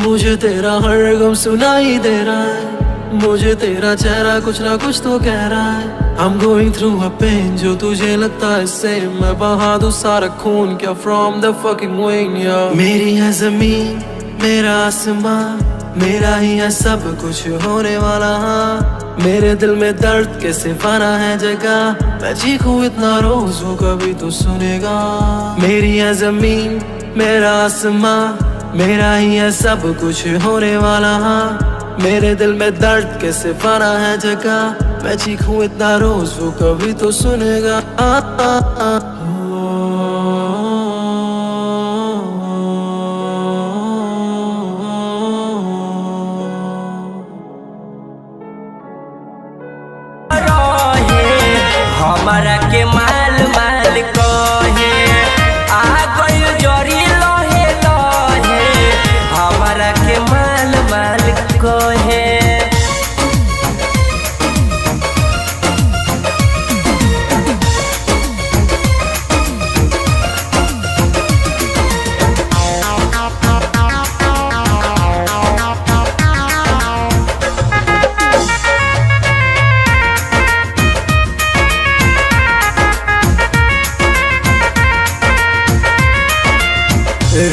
मुझे तेरा हर गम सुनाई दे रहा है, मुझे तेरा चेहरा कुछ ना कुछ तो कह रहा है। I'm going through a pain जो तुझे लगता है same, मैं बहा दूं सारा खून क्या from the fucking wing, yeah। मेरी है जमीन, मेरा आसमां, मेरा ही है सब कुछ होने वाला। मेरे दिल में दर्द के सिफाना है जगह, मैं चीखूं इतना रोज वो कभी तो सुनेगा। मेरी है जमीन मेरा आसमां, मेरा ही है सब कुछ होने वाला। मेरे दिल में दर्द के सिफाना है जगह, मैं चीखूं इतना रोज वो कभी तो सुनेगा। हमारा के माल माल कहे आ गइल जरी लहे लहे, हमारा के माल माल कहे।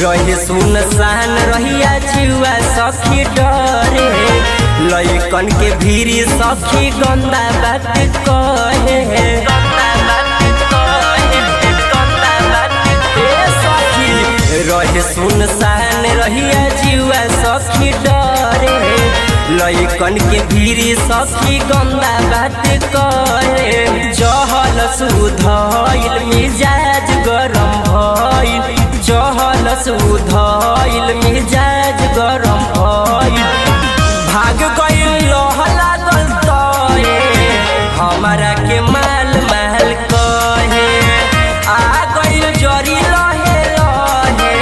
रहे सुनसान रहिया जुआ सखी डरे, लइकन के भीरी सखी गंदा बात कहे। रहे सुनसान रहिया जुआ सखी डरे, लइकन के भीरी सखी गंदा बात कहे। जहल सुधइल मिजाज गरम भइल, जहल सुधइल मिजाज गरम भइल। भाग गइल लहला दलतए, हमारा के माल महल कहे। आ गइल जरी लहे लहे,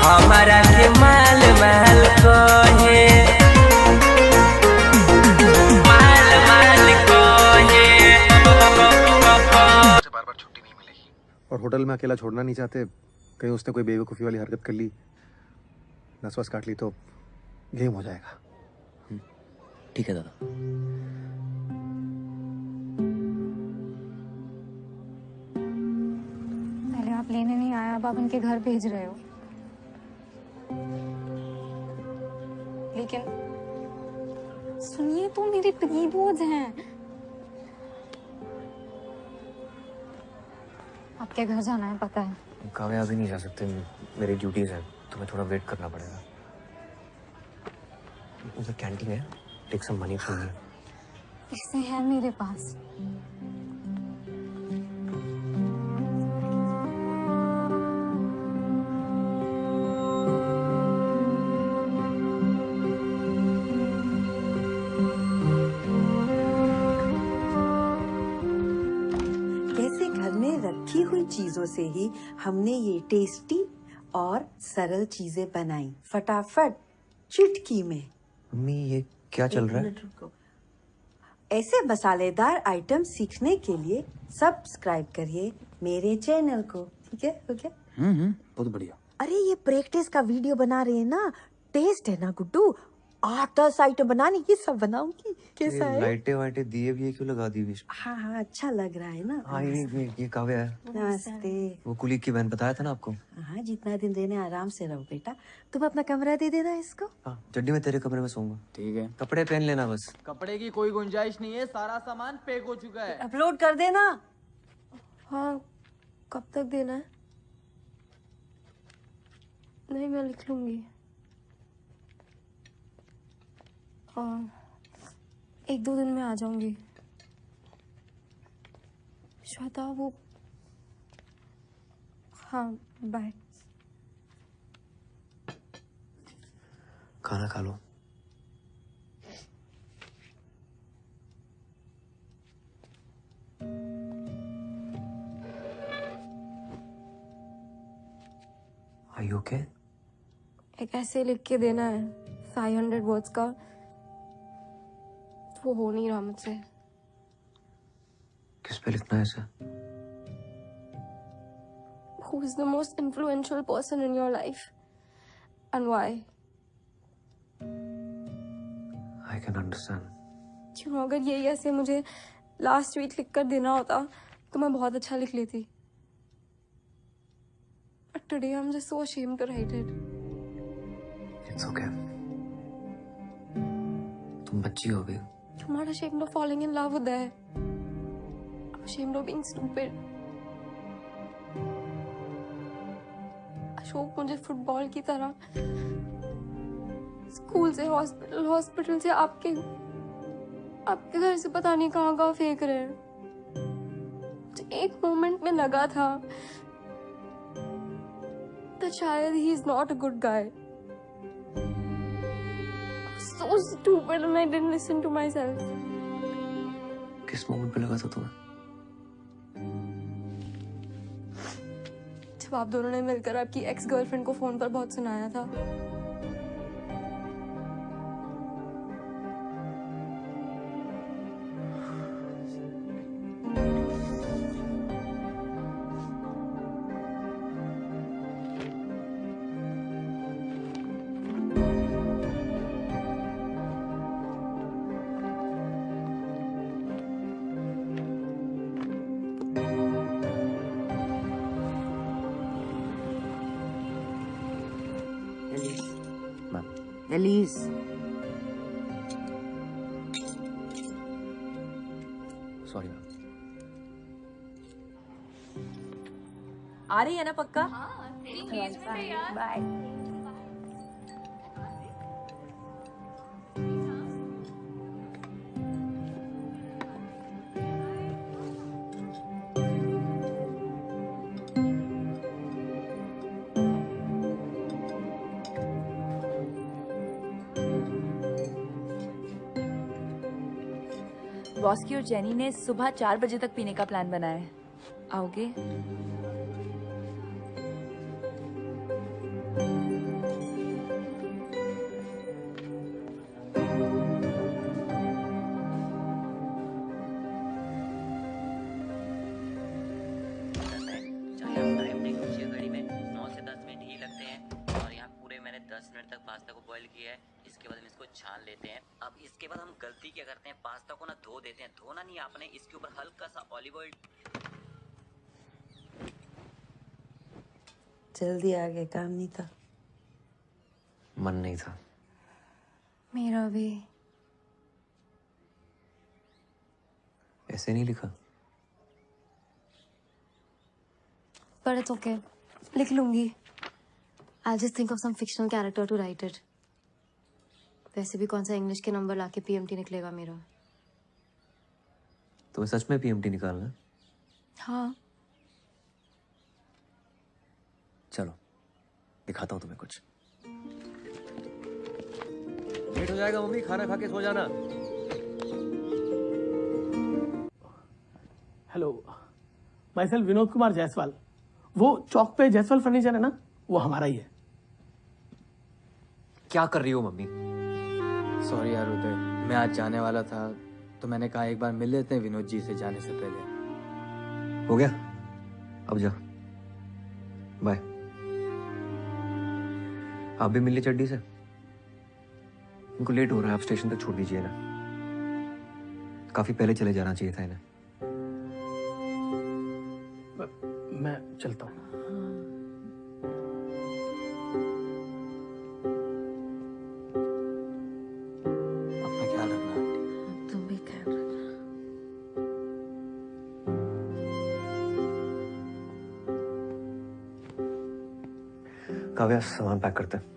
हमारा के माल महल कहे। माल महल कहे। और होटल में अकेला छोड़ना नहीं चाहते, कहीं उसने कोई बेवकूफ़ी वाली हरकत कर ली, नस वस काट ली तो गेम हो जाएगा। ठीक है दादा। पहले आप लेने नहीं आए, अब आप उनके घर भेज रहे हो। लेकिन सुनिए तो, मेरे प्री बोझ हैं। आपके घर जाना है पता है। काव्या अभी नहीं जा सकते, मेरी ड्यूटीज है, तुम्हें थोड़ा वेट करना पड़ेगा। उधर कैंटीन है, take some money from here. इससे है मेरे पास। कैसे घर में रखी हुई चीजों से ही हमने ये टेस्टी और सरल चीजें बनाई, फटाफट चुटकी में। मम्मी ये क्या चल रहा है? एक मिनट रुको। ऐसे मसालेदार आइटम सीखने के लिए सब्सक्राइब करिए मेरे चैनल को, ठीक है? हो गया? बहुत बढ़िया। अरे ये प्रैक्टिस का वीडियो बना रहे हैं ना, टेस्ट है ना गुड्डू, 8-10 आइटम बनाने, ये सब बनाऊंगी। कैसा है? लाइटें वाइटें दिए भी है, क्यों लगा दी बीच? हाँ हाँ, अच्छा लग रहा है ना। हाँ ये काव्या है। नमस्ते। वो कुली की बहन बताया था ना आपको। हाँ, जितना दिन रहने आराम से रहो बेटा। तुम अपना कमरा दे देना इसको। हाँ, चड्डी में तेरे कमरे में सोऊंगा। ठीक है। कपड़े पहन लेना बस। कपड़े की कोई गुंजाइश नहीं है, सारा सामान पैक हो चुका है। अपलोड कर देना। हाँ, कब तक देना है? नहीं, मैं लिख लूंगी। 1-2 दिन में आ जाऊंगी। श्वेता वो, हाँ बाय। खाना खा लो। Are you okay? एक ऐसे लिख के देना है 500 वर्ड्स का, वो हो नहीं रहा मुझसे। किस पे लिखना है इसे? Who is the most influential person in your life and why? I can understand. क्यों, अगर यही ऐसे मुझे लास्ट वीक लिख कर देना होता तो मैं बहुत अच्छा लिख लेती। But today I'm just so ashamed to write it. It's okay. तुम बच्ची हो अभी। I'm not ashamed of falling in love with Uday. I'm ashamed of being stupid. Ashok मुझे फुटबॉल की तरह स्कूल से हॉस्पिटल, हॉस्पिटल से आपके घर से पता नहीं कहाँ फेंक रहे हैं। एक मोमेंट में लगा था तो शायद he is not a good guy. So stupid and I didn't listen to myself. किस मोमेंट पे लगा था तुम्हें? जब आप दोनों ने मिलकर आपकी एक्स गर्लफ्रेंड को फोन पर बहुत सुनाया था। Alice, sorry ma'am. आ रही है ना पक्का? बाय। रॉस्की और जेनी ने सुबह 4 बजे तक पीने का प्लान बनाया है। आओगे? घड़ी में 9 से 10 मिनट ही लगते हैं और यहाँ पूरे मैंने 10 मिनट तक पास्ता को बॉईल किया है। इसके बाद हम इसको छान लेते हैं। अब इसके बाद हम गलती क्या करते हैं, पास्ता को ना धो देते हैं। धोना नहीं आपने, इसके ऊपर हल्का सा ऑलिव ऑयल। जल्दी आ गए, काम नहीं था। मन नहीं था। मेरा भी। ऐसे नहीं लिखा। But it's okay. लिख लूंगी। I'll just think of some fictional character to write it. वैसे भी कौन सा इंग्लिश के नंबर लाके PMT निकलेगा मेरा। तुम्हें सच में PMT निकालना है? हाँ। चलो दिखाता हूँ तुम्हें कुछ। लेट हो जाएगा मम्मी, खाना खा के सो जाना। Hello, my self Vinod Kumar Jaiswal. वो चौक पे जायसवाल फर्नीचर है ना, वो हमारा ही है। क्या कर रही हो मम्मी? सॉरी यार उदय, मैं आज जाने वाला था तो मैंने कहा एक बार मिल लेते हैं विनोद जी से जाने से पहले। हो गया, अब जा, बाय। आप भी मिल ली चड्डी से? उनको लेट हो रहा है, आप स्टेशन तक छोड़ दीजिए ना। काफी पहले चले जाना चाहिए था इन्हें। मैं चलता हूँ। अपना ख्याल रखना आंटी। तुम भी ख्याल रखना। काव्या, सामान पैक करते हैं।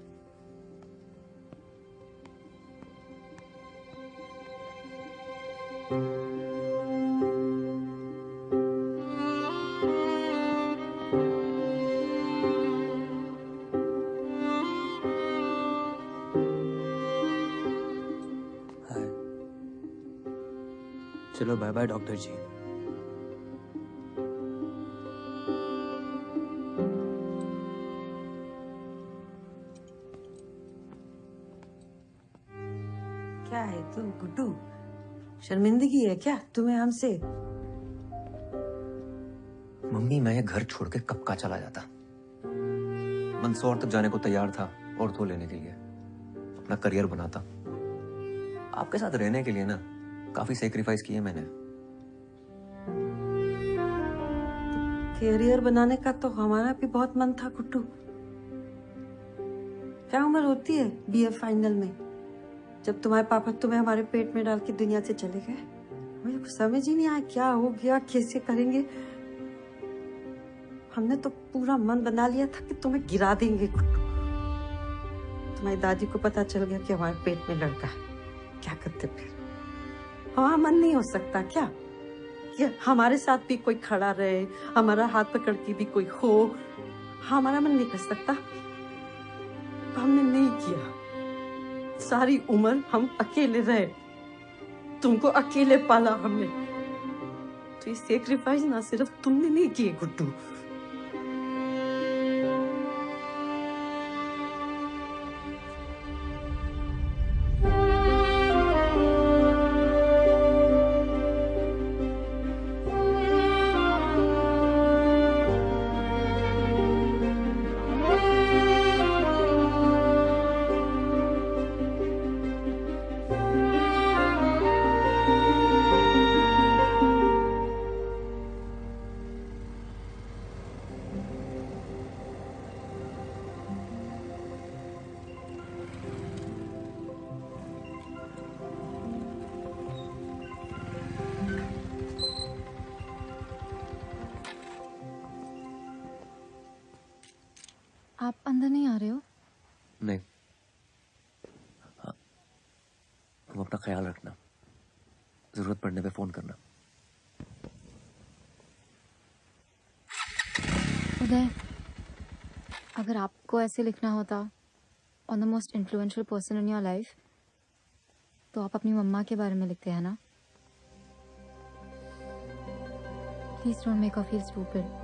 चलो बाय बाय डॉक्टर जी। क्या है तू गुड्डू, शर्मिंदगी है क्या तुम्हें हमसे? मम्मी, मैं ये घर छोड़ के कब का चला जाता। मंदसौर तक जाने को तैयार था ऑर्थो लेने के लिए, अपना करियर बनाता। आपके साथ रहने के लिए ना काफी सेक्रीफाइस किए मैंने। करियर बनाने का तो हमारा भी बहुत मन था गुड्डू। क्या उम्र होती है BA फाइनल में? जब तुम्हारे पापा तुम्हें हमारे पेट में डाल के दुनिया से चले गए, मुझे कुछ समझ ही नहीं आया क्या हो गया, कैसे करेंगे। हमने तो पूरा मन बना लिया था कि तुम्हें गिरा देंगे गुड्डू। तुम्हारी दादी को पता चल गया कि हमारे पेट में लड़का है, क्या करते फिर? हमारा मन नहीं हो सकता क्या कि हमारे साथ भी कोई खड़ा रहे, हमारा हाथ पकड़ के भी कोई हो? हमारा मन नहीं कर सकता। हमने नहीं किया। सारी उम्र हम अकेले रहे, तुमको अकेले पाला हमने, तो ये सेक्रीफाइस ना सिर्फ तुमने नहीं किए गुड्डू। आप अंदर नहीं आ रहे हो? नहीं, हाँ, तुम अपना ख्याल रखना, जरूरत पड़ने पे फोन करना। उदय, अगर आपको ऐसे लिखना होता on the most influential person in your life, तो आप अपनी मम्मा के बारे में लिखते हैं ना? Please don't make her feel stupid.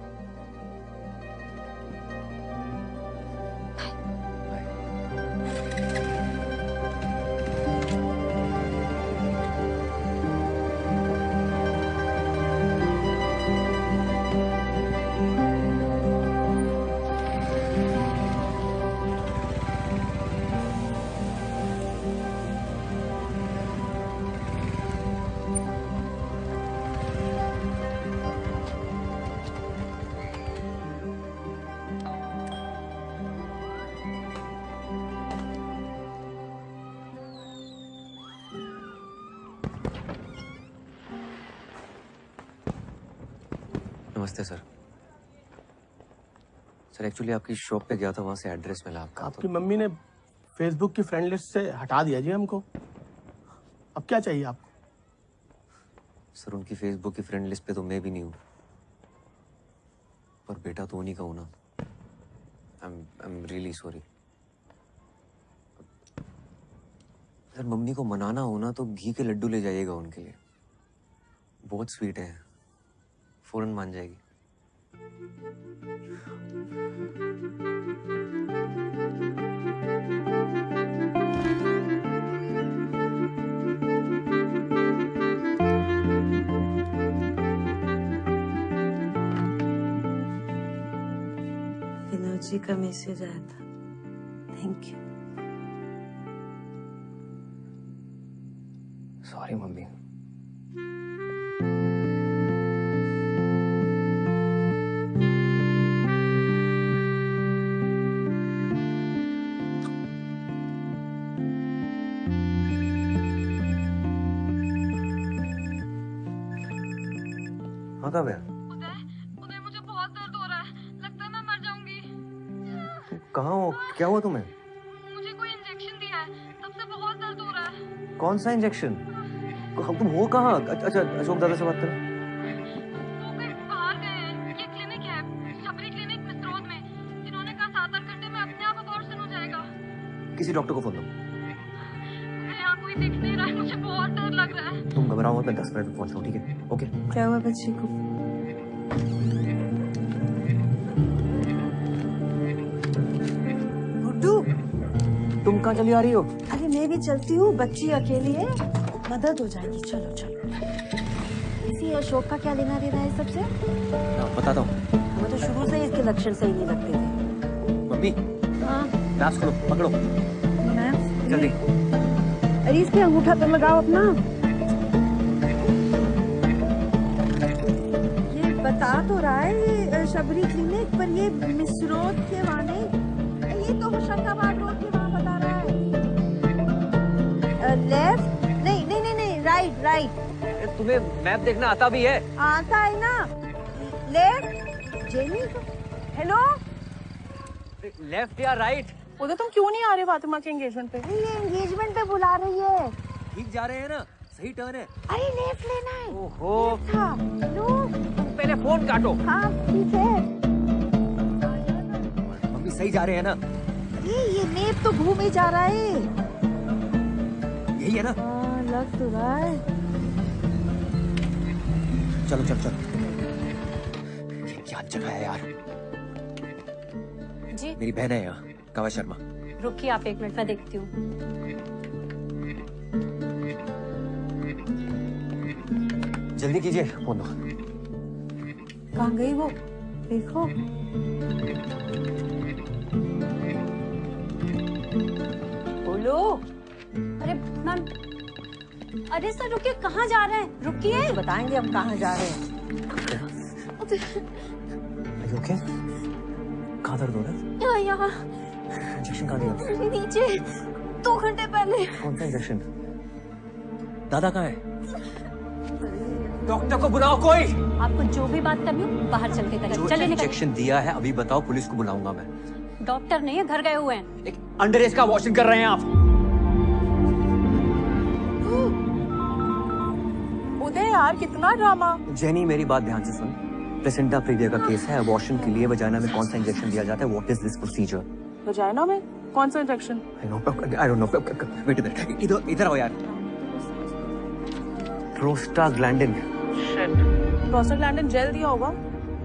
नमस्ते सर। सर एक्चुअली आपकी शॉप पे गया था, वहां से एड्रेस मिला आपका। आपकी मम्मी ने फेसबुक की फ्रेंड लिस्ट से हटा दिया जी हमको। अब क्या चाहिए आपको? सर उनकी फेसबुक की फ्रेंड लिस्ट पे तो मैं भी नहीं हूँ, पर बेटा तो उन्हीं का हूँ ना। I am really sorry. Sir mummy को मनाना हो ना तो घी के लड्डू ले जाइएगा उनके लिए, बहुत स्वीट है, फौरन मान जाएगी। एनर्जी का मैसेज आया था, थैंक यू। Sorry mummy. हाँ कब है? उदय मुझे बहुत दर्द हो रहा है, लगता है मैं मर जाऊंगी। कहाँ हो? क्या हुआ तुम्हें? मुझे कोई इंजेक्शन दिया है, तब से बहुत दर्द हो रहा है। कौन सा इंजेक्शन? तुम हो कहाँ? अच्छा अशोक दादा से बात करो। वो कहीं बाहर गए हैं, ये क्लिनिक है, शबरी क्लिनिक मिसरोद में। जिन्होंने कहा 7-8 घंटे में अपने आप अबॉर्शन हो जाएगा। किसी डॉक्टर को फोन दो। यहाँ कोई दिख नहीं रहा है, मुझे बहुत डर लग रहा है। तुम घबराओ मत, मैं 10 मिनट में पहुंच रहा हूँ, ठीक है? ओके। क्या हुआ बच्चे को? गुड्डू, तुम कहाँ चली आ रही हो? अरे मैं भी चलती हूँ, बच्ची अकेली है, मदद हो जाएगी। चलो चलो। इसी अशोक का क्या लेना देना है सबसे? बताता हूँ। हमें तो शुरू से इसके लक्षण सही नहीं लगते थे। मम्मी, हाँ ग्लास खोलो, पकड़ो जल्दी। अरे इस पे अंगूठा तो लगाओ अपना। ये बता तो रहा है शबरी क्लिनिक, पर ये मिसरोद के वहाँ नहीं, ये तो होशंगाबाद रोड के वहाँ बता रहा है। लेफ्ट नहीं नहीं नहीं नहीं राइट राइट। तुम्हें मैप देखना आता भी है? आता है ना। लेफ्ट जेनी हेलो लेफ्ट या राइट? उधर तुम क्यों नहीं आ रहे फातिमा के एंगेजमेंट पे? ये एंगेजमेंट पे बुला रही है। ठीक जा रहे हैं ना? सही टर्न है। अरे लेफ्ट लेना है। ओहो लो पहले फोन काटो। हाँ ठीक है। मम्मी सही जा रहे हैं ना? ये नेप तो घूम ही जा रहा है। यही है ना? हाँ लग तो रहा है। चलो चलो चलो। ये क्या जगह है यार? जी मेरी बहन है यहाँ, काव्या शर्मा। रुकिए आप 1 मिनट, मैं देखती हूँ। जल्दी कीजिए, फोन दो। कहाँ गई वो? देखो बोलो। अरे मैम, अरे सर रुकिए, कहाँ जा रहे हैं? रुकिए तो बताएंगे हम कहाँ जा रहे हैं। ओके? कहाँ दर्द हो रहा है? यहाँ इंजेक्शन कहाँ दिया? नीचे 2 घंटे पहले। कौन सा इंजेक्शन? दादा कहाँ है? डॉक्टर को बुलाओ कोई। आपको जो भी बात करनी हो बाहर चल के करें। जो चलिए निकलिए। इंजेक्शन दिया है अभी बताओ, पुलिस को बुलाऊंगा मैं। डॉक्टर नहीं है, घर गए हुए हैं। एक अंडर एज का वॉशिंग कर रहे हैं आप। उदय यार कितना ड्रामा। जेनी मेरी बात ध्यान से सुन। प्लेसेंटा प्रीविया का केस है। अबॉर्शन के लिए वजाइना में कौन सा इंजेक्शन दिया जाता है? What is this procedure? Vagina में कौन सा injection? I don't know. Wait इधर इधर आओ यार। प्रोस्टाग्लैंडिन। प्रोस्टाग्लैंडिन जेल दिया होगा।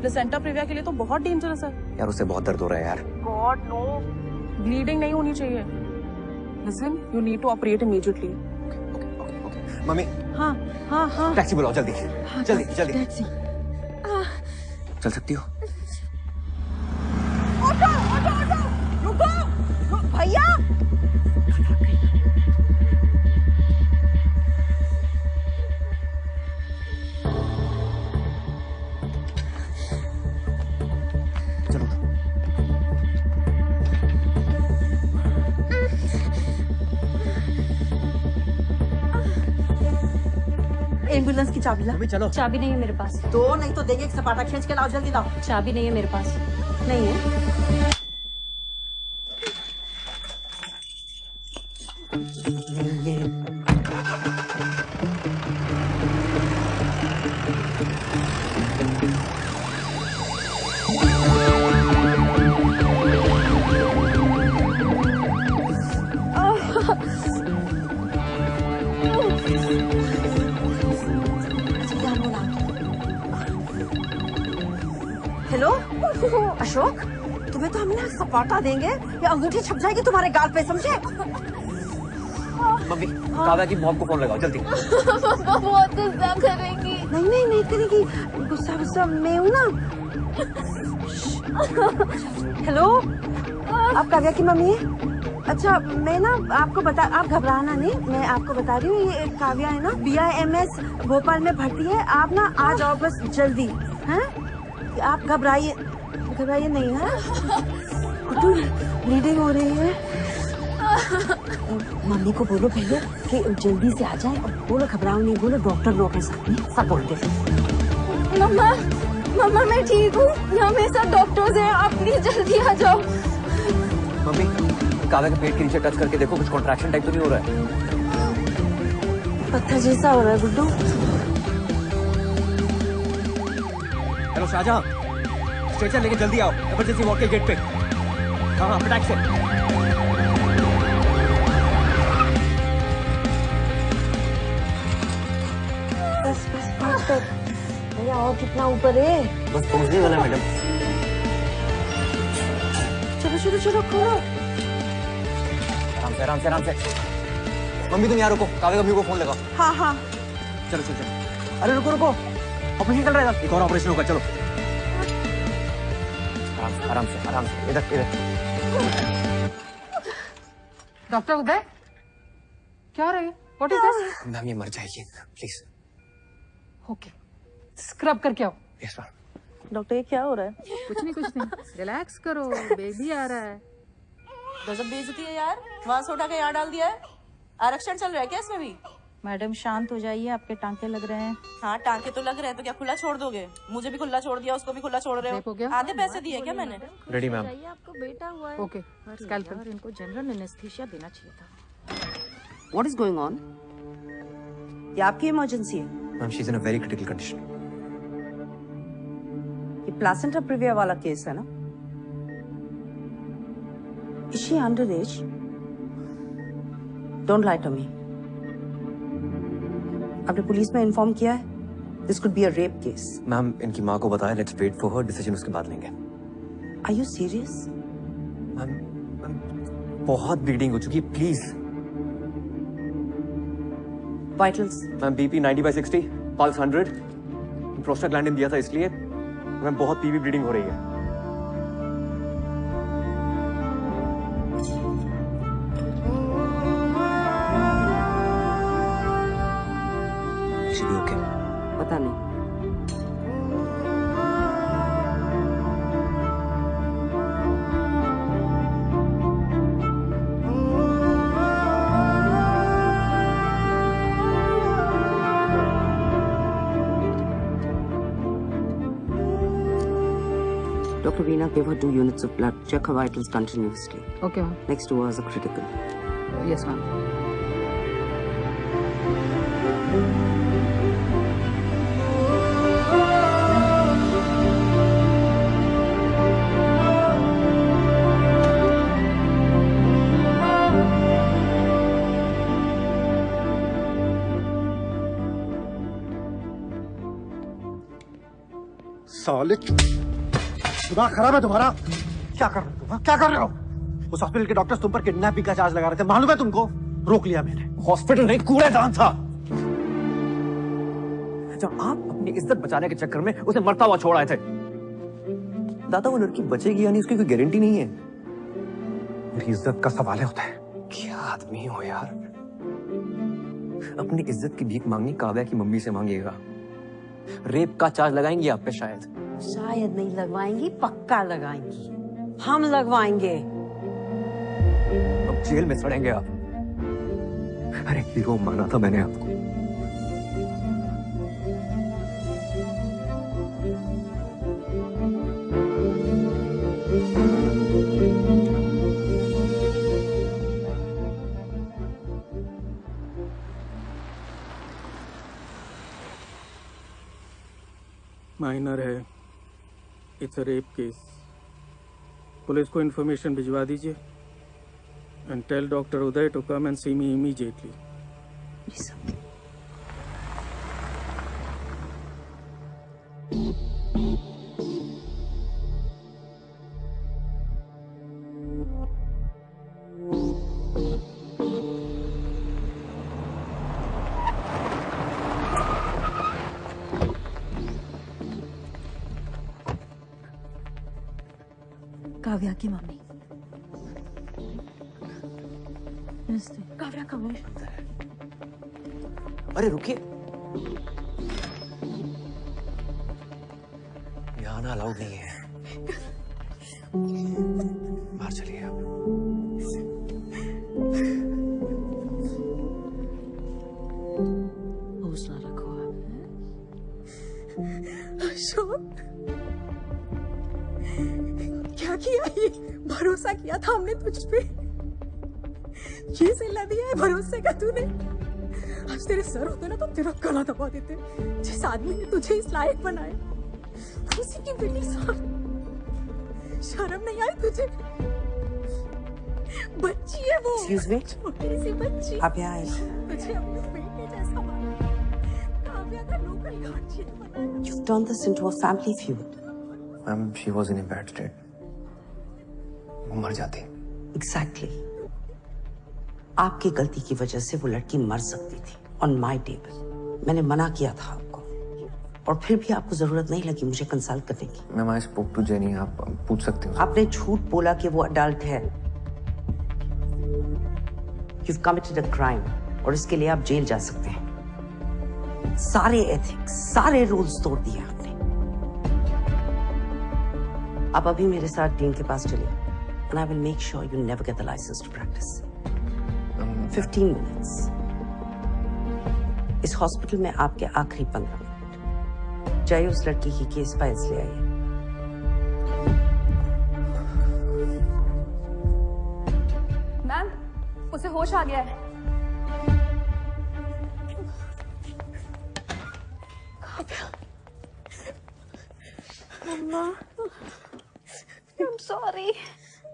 प्लेसेंटा प्रीविया के लिए तो बहुत डेंजरस है यार, उससे बहुत दर्द हो रहा है यार। गॉड नो, ब्लीडिंग नहीं होनी चाहिए। Listen, you need to operate immediately. Mummy हाँ हाँ हाँ टैक्सी बुलाओ जल्दी। जल्दी जल्दी। टैक्सी। चल सकती हो? ऑटो ऑटो ऑटो रुको भैया। एम्बुलेंस की चाबी ला। चलो। चाबी नहीं है मेरे पास। दो नहीं तो देंगे, एक सपाटा खींच के लाओ, जल्दी लाओ। चाबी नहीं है मेरे पास। नहीं है। हेलो अशोक, तुम्हें तो हमने सपाटा देंगे या अंगूठी छप जाएगी तुम्हारे गाल पे, समझे? मम्मी काव्या की मॉम को फोन लगाओ जल्दी। बहुत गुस्सा करेंगी। नहीं नहीं नहीं करेगी। गुस्सा गुस्सा मैं हूँ ना। हेलो, आप काव्या की मम्मी है? अच्छा मैं ना आपको बता, आप घबराना नहीं, मैं आपको बता रही हूँ। ये काव्या है ना, BIMS भोपाल में भर्ती है। आप ना आ जाओ बस जल्दी। हैं? आप घबराइए नहीं है। ब्लीडिंग हो रही है। मम्मी को बोलो पहले कि जल्दी से आ जाए और बोलो घबराओ नहीं, बोलो डॉक्टर लोग हैं साथ में, सब बोलते हैं। मम्मा मम्मा मैं ठीक हूँ, यहाँ मेरे साथ डॉक्टर्स हैं, आप प्लीज जल्दी आ जाओ। मम्मी काव्या के पेट के नीचे टच करके देखो, कुछ कॉन्ट्रैक्शन टाइप तो नहीं हो रहा है? पत्थर जैसा हो रहा है गुड्डू। हेलो शाहजहां, स्ट्रेचर लेके जल्दी आओ, इमरजेंसी वार्ड के गेट पे। हाँ फटाक से। बस बस बस बस। भैया और कितना ऊपर है? बस पहुंचने वाला मैडम। चलो चलो चलो खोलो। आराम से आराम से आराम से। मम्मी तुम यहाँ रुको, काव्या मम्मी को फोन लगाओ। हाँ हाँ चलो चलो चलो। अरे रुको रुको, ऑपरेशन चल रहा है, एक और ऑपरेशन होगा। चलो आराम से आराम से। इधर इधर। डॉक्टर उदय, क्या रहे? What is this? मैम ये मर जाएगी, प्लीज। ओके, स्क्रब करके आओ। Yes ma'am. डॉक्टर ये क्या हो रहा है? कुछ नहीं रिलैक्स करो, बेबी आ रहा है। गजब बेइज्जती है यार, वहां से उठा के यहाँ डाल दिया है। आरक्षण चल रहा है क्या इसमें भी? मैडम शांत हो जाइए, आपके टांके लग रहे हैं। हाँ टांके तो लग रहे हैं, तो क्या खुला छोड़ दोगे? मुझे भी खुला छोड़ दिया, उसको भी खुला छोड़ रहे हो। आधे पैसे दिए क्या मैंने? Ready ma'am. आपको बेटा हुआ है। Okay, scalpel. इनको जनरल एनेस्थीसिया देना चाहिए था। What is going on? ये आपकी इमरजेंसी है? Ma'am she is in a very critical condition. ये प्लासेंटा प्रिविया वाला केस है ना? Is she under age? Don't lie to me. आपने पुलिस में इन्फॉर्म किया है? This could be a rape case. Ma'am इनकी माँ को बताया, let's wait for her decision, उसके बाद लेंगे। Are you serious? मैम बहुत ब्लीडिंग हो चुकी है, please. Vitals? Ma'am BP 90/60, pulse 100, prostaglandin दिया था इसलिए। मैम बहुत पीवी ब्लीडिंग हो रही है। ओके, पता नहीं। Dr. Veena, give her 2 units of blood. Check her vitals continuously. Okay, ma'am. Next 2 hours are critical. Yes, ma'am. साले दिमाग खराब है तुम्हारा? क्या कर रहे हो तुम? क्या कर रहे हो? उस हॉस्पिटल के डॉक्टर्स तुम पर किडनैपिंग का चार्ज लगा रहे थे, मालूम है तुमको? रोक लिया मैंने। हॉस्पिटल नहीं, कूड़ेदान था। जब आप अपनी इज्जत बचाने के चक्कर में उसे मरता हुआ छोड़ आए थे। दादा वो लड़की बचेगी या नहीं उसकी कोई गारंटी नहीं है। मेरी इज्जत का सवाल होता है। क्या आदमी हो यार। अपनी इज्जत की भीख मांगनी काव्या की मम्मी से मांगिएगा। रेप का चार्ज लगाएंगी आप पे शायद। शायद नहीं लगवाएंगी, पक्का लगाएंगी। हम लगवाएंगे। अब जेल में सड़ेंगे आप। अरे हीरो माना था मैंने आपको। माइनर है, it's a rape case. Police को इन्फॉर्मेशन भिजवा दीजिए and tell doctor Uday to come and see me immediately. Kavya की मम्मी। काव्या कब है? अरे रुकिए, यहाँ आना अलाउड नहीं है। बाहर चलिए आप। हौसला रखो आप। अशोक, क्या किया ये? भरोसा किया था हमने तुझ पे। ये सिला दिया है भरोसे का तूने। आज तेरे सर होते ना तो तेरा गला दबा देते। जिस आदमी ने तुझे इस लायक बनाया, उसी की बेटी साहब। शर्म नहीं आई तुझे? बच्ची है वो। Excuse me? छोटी सी बच्ची। आप यहाँ आए। तुझे अपने बेटे जैसा माना। काव्या का लोकल गार्जियन बनाया। You've turned this into a family feud. Ma'am she was in a bad state. वो मर जाती। Exactly. आपकी गलती की वजह से वो लड़की मर सकती थी। On my table. मैंने मना किया था आपको, और फिर भी आपको जरूरत नहीं लगी मुझे कंसल्ट करने की। Ma'am I spoke to Jenny, आप पूछ सकते हो। आपने झूठ बोला कि वो अडल्ट है। You've committed a crime, और इसके लिए आप जेल जा सकते हैं। सारे एथिक्स, सारे रूल्स तोड़ दिए आपने। आप अभी मेरे साथ डीन के पास चलिए, and I will make sure you never get the license to practice. 15 minutes. इस हॉस्पिटल में आपके आखिरी 15 मिनट. जाइए उस लड़की की केस फाइल्स ले आइए. मैम, उसे होश आ गया है. मम्मा, I'm sorry.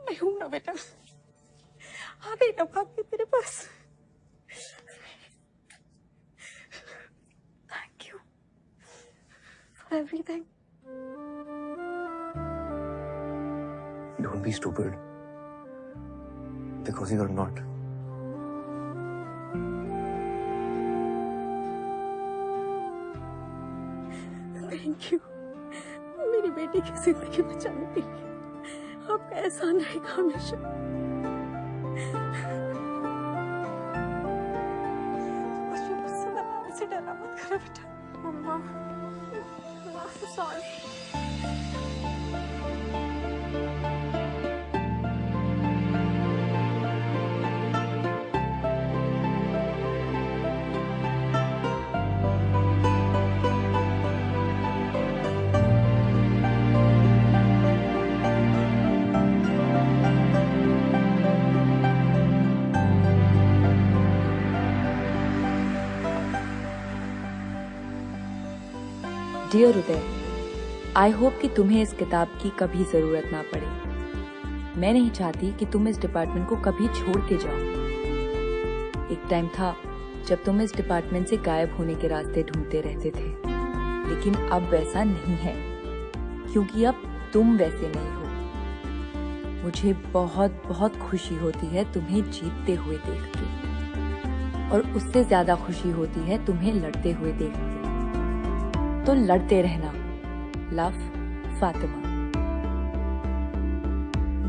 मैं हूं ना बेटा, आ गई ना भाग के तेरे पास. Thank you for everything. Don't be stupid. Because you're not. Thank you. मेरी बेटी की जिंदगी बचाने के लिए आपका एहसान रहेगा हमेशा. मुझे मुझसे बताने से डरना मत करो बेटा. Mama, I'm sorry. Dear Uday, I hope कि तुम्हें इस किताब की कभी जरूरत ना पड़े. मैं नहीं चाहती कि तुम इस डिपार्टमेंट को कभी छोड़ के जाओ. एक टाइम था जब तुम इस डिपार्टमेंट से गायब होने के रास्ते ढूंढते रहते थे, लेकिन अब वैसा नहीं है, क्योंकि अब तुम वैसे नहीं हो. मुझे बहुत बहुत खुशी होती है तुम्हें जीतते हुए देख के, और उससे ज्यादा खुशी होती है तुम्हें लड़ते हुए देख के. तो लड़ते रहना. लव, फातिमा.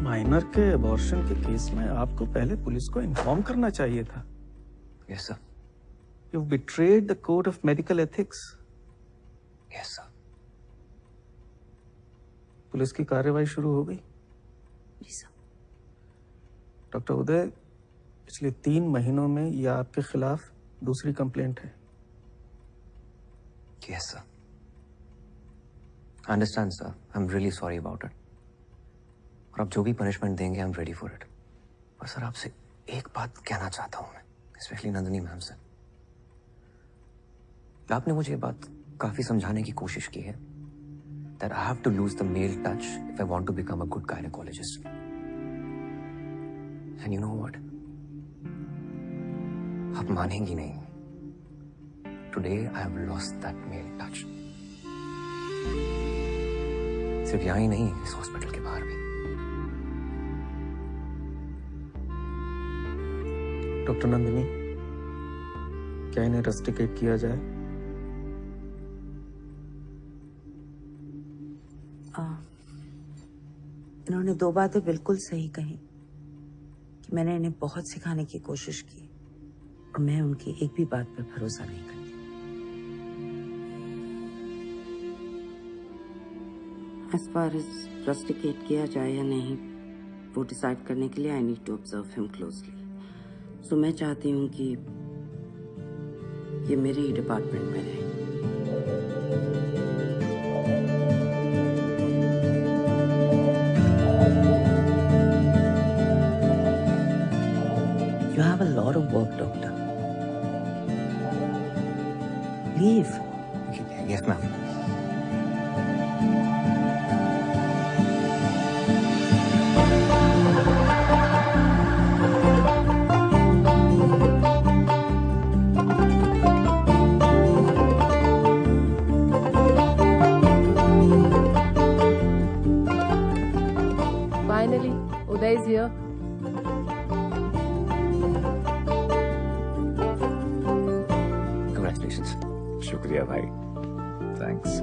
माइनर के अबॉर्शन के केस में आपको पहले पुलिस को इन्फॉर्म करना चाहिए था. Yes, sir. You've betrayed the code of medical ethics. Yes, sir. Police की कार्रवाई शुरू हो गई. जी सर. डॉक्टर उदय, पिछले 3 महीनों में यह आपके खिलाफ दूसरी कंप्लेंट है. Yes, sir. I understand, sir. I'm really sorry about it. और आप जो भी पनिशमेंट देंगे, I'm ready for it. पर सर आपसे एक बात कहना चाहता हूँ मैं, स्पेशली नंदिनी मैम से. आपने मुझे ये बात काफी समझाने की कोशिश की है that I have to lose the male touch if I want to become a good gynecologist. And you know what? आप मानेंगी नहीं. Today I have lost that male touch. सिर्फ यहाँ ही नहीं, इस हॉस्पिटल के बाहर भी. डॉक्टर नंदिनी, क्या इन्हें रस्टिकेट किया जाए? इन्होंने 2 बातें बिल्कुल सही कही कि मैंने इन्हें बहुत सिखाने की कोशिश की और मैं उनकी एक भी बात पर भरोसा नहीं करती. As far as रस्टिकेट किया जाए या नहीं, वो डिसाइड करने के लिए I need to observe him closely. So मैं चाहती हूँ कि ये मेरे ही डिपार्टमेंट में रहे. You have a lot of work, doctor. Leave. Yes, ma'am. Finally, Uday is here. Congratulations. शुक्रिया भाई. Thanks.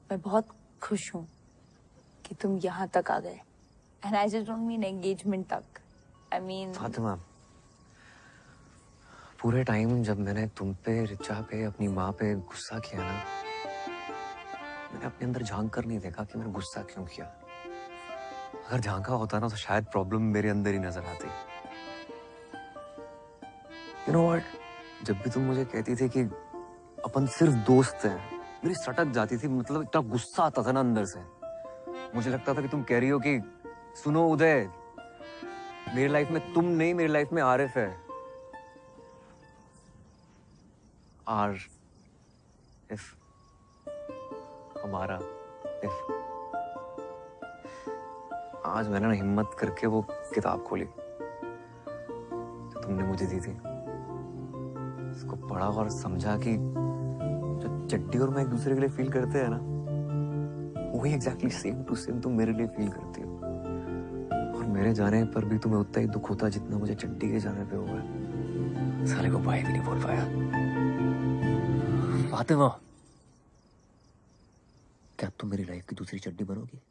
मैं बहुत खुश हूँ कि तुम यहाँ तक आ गए। And I just don't mean engagement तक, आई मीन फातिमा, पूरे टाइम जब मैंने तुम पे, रिचा पे, अपनी माँ पे गुस्सा किया ना, मैंने अपने अंदर झांक कर नहीं देखा कि मैंने गुस्सा क्यों किया। अगर झांका होता ना तो शायद प्रॉब्लम मेरे अंदर ही नजर आती। यू नो व्हाट, जब भी तुम मुझे कहती थी कि अपन सिर्फ दोस्त हैं, मेरी सटक जाती थी, मतलब इतना गुस्सा आता था ना अंदर से। मुझे लगता था कि तुम कह रही हो कि सुनो उदय, मेरी लाइफ में तुम नहीं, मेरी लाइफ में आरिफ है। इफ हमारा इफ। आज मैंने ना हिम्मत करके वो किताब खोली जो तुमने मुझे दी थी, उसको पढ़ा और समझा कि जो चड्डी और मैं एक दूसरे के लिए फील करते हैं ना, वही एग्जैक्टली सेम टू सेम तुम मेरे लिए फील करती हो। और मेरे जाने पर भी तुम्हें उतना ही दुख होता जितना मुझे चड्डी के जाने पे हुआ है। साले को भाई भी नहीं बोल पाया। फातिमा, क्या तुम मेरी लाइफ की दूसरी चड्डी बनोगी?